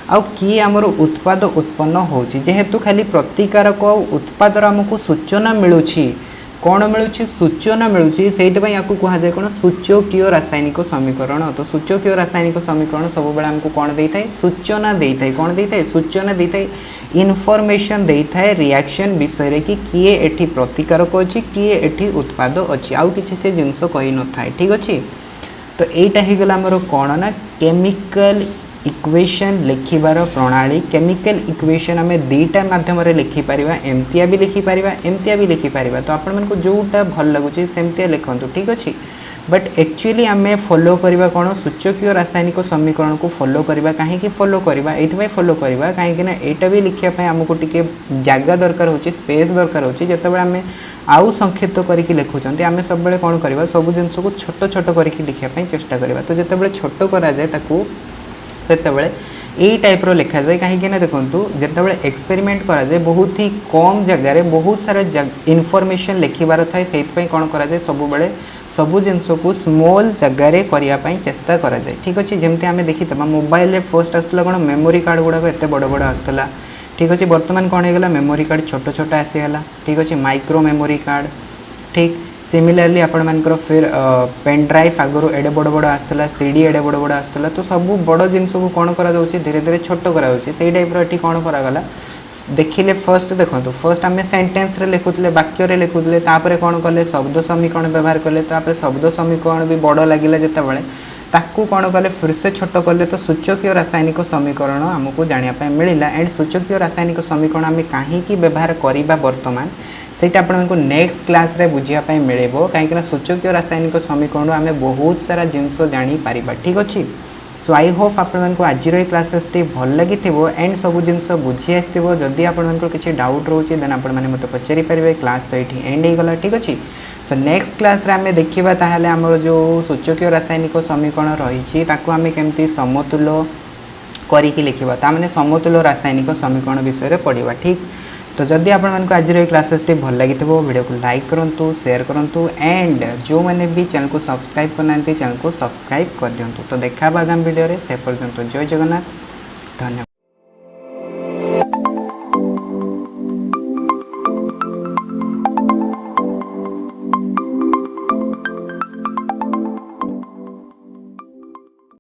आउ किए आमर उत्पाद उत्पन्न होची जेहेतु खाली प्रतिकारक और उत्पादर आमको सूचना मिलूची कौन मिलूची सूचना मिलूची से कहुए कौन सूचकीय रासायनिक समीकरण। तो सूचकीय रासायनिक समीकरण सब बेले आमको कौन दे था सूचना दे था कौन दे था सूचना दे था इनफॉरमेशन दे था रिएक्शन विषय कि किए एठी प्रतिकारक अच्छी किए एठी उत्पाद अच्छी आउ किसी से जिनस कही न था ठीक अच्छे। तो यहीटा हो गला आमर कौन ना केमिकल इक्वेशन लिखिबार प्रणाली केमिकल इक्वेशन आम दुईटा मध्यम लिखिपर एमतिया भी लिखिपर एमतिया भी लिखिपर। तो आपण जोटा भल लगुच सेमतिया लिखु ठीक अच्छे। बट एक्चुअली आम फॉलो करवा कौन सूचकीय रासायनिक समीकरण को फॉलो करवा कहीं फॉलो करवा ये फॉलो करवा कहीं यहाँ भी लिखापी आमको टी जगह दरकार हो स्पेस दरकार हो जिते आम आउ संक्षिप्त करके लिखुंट आम सब बेले कौन करवा सब जिन को छोट छोट करके लिखापी चेष्टा करवा। तो जिते छोट कराए से यही टाइप्र लिखा जाए कहीं देखो जिते एक्सपेरिमेंट कराए बहुत ही कम जगार बहुत सारा इनफॉरमेशन लिखबार थाए से कौन कराए सब बेले सबू जिनस को स्मॉल जगार करने चेष्टा कराए ठीक अच्छे। जमती आम देखी मोबाइल फर्स्ट आसला कौन मेमोरी कार्ड गुड़ाक एत बड़ बड़ आसला ठीक अच्छे। बर्तमान कौन होगा मेमोरी कार्ड छोट छोट आसीगला ठीक अच्छे माइक्रो मेमोरी कार्ड ठीक। सिमिलरली आपर फिर पेन ड्राइव आगुरी एडे बड़ बड़ आसला सीडी एडे बड़ बड़ आसला। तो सब बड़ जिनस को कौन करा धीरे धीरे छोट करा से टाइप्र ये कौन करागला देखिले फर्स्ट देखो फर्स्ट आम सेंटेन्स रे लिखुले वाक्य लिखुले कौन कले शब्द समीकरण व्यवहार कले शब्द समीकरण भी बड़ लगे जितेबाला ताकू कौन कले फिर से छोट कले। तो सूचकीय रासायनिक समीकरण आमको जानापी मिलला एंड सूचकीय रासायनिक समीकरण आम कहीं व्यवहार करवा बर्तमान सेटा आपको नेक्स्ट क्लास रे बुझापी मिले कहीं सूचकीय रासायनिक समीकरण आम बहुत सारा जिनस जापर ठीक अच्छे। सो आई होप आपको आज क्लासेस टी भल लगी एंड सब जिनस बुझी आसो जदि आपको किसी डाउट रोचे देन आप मत पचारि पारे क्लास तो ये एंड होगा ठीक अच्छे। सो नेक्स्ट क्लास रे आम देखा ताहले आमर जो सूचकीय रासायनिक समीकरण रही आम केमती समतुल्य करिकी लिखिबा तामाने समतुल्य रासायनिक समीकरण विषय रे पढ़िबा ठीक। तो जदि आपण मानको आज क्लासेस टी भल लगी वीडियो को लाइक करंतु शेयर करंतु एंड जो मैंने भी चैनल को सब्सक्राइब करना चैनल को सब्सक्राइब कर दियंतु। तो देखा आगामी वीडियो रे से पर्यंत जय जगन्नाथ धन्यवाद।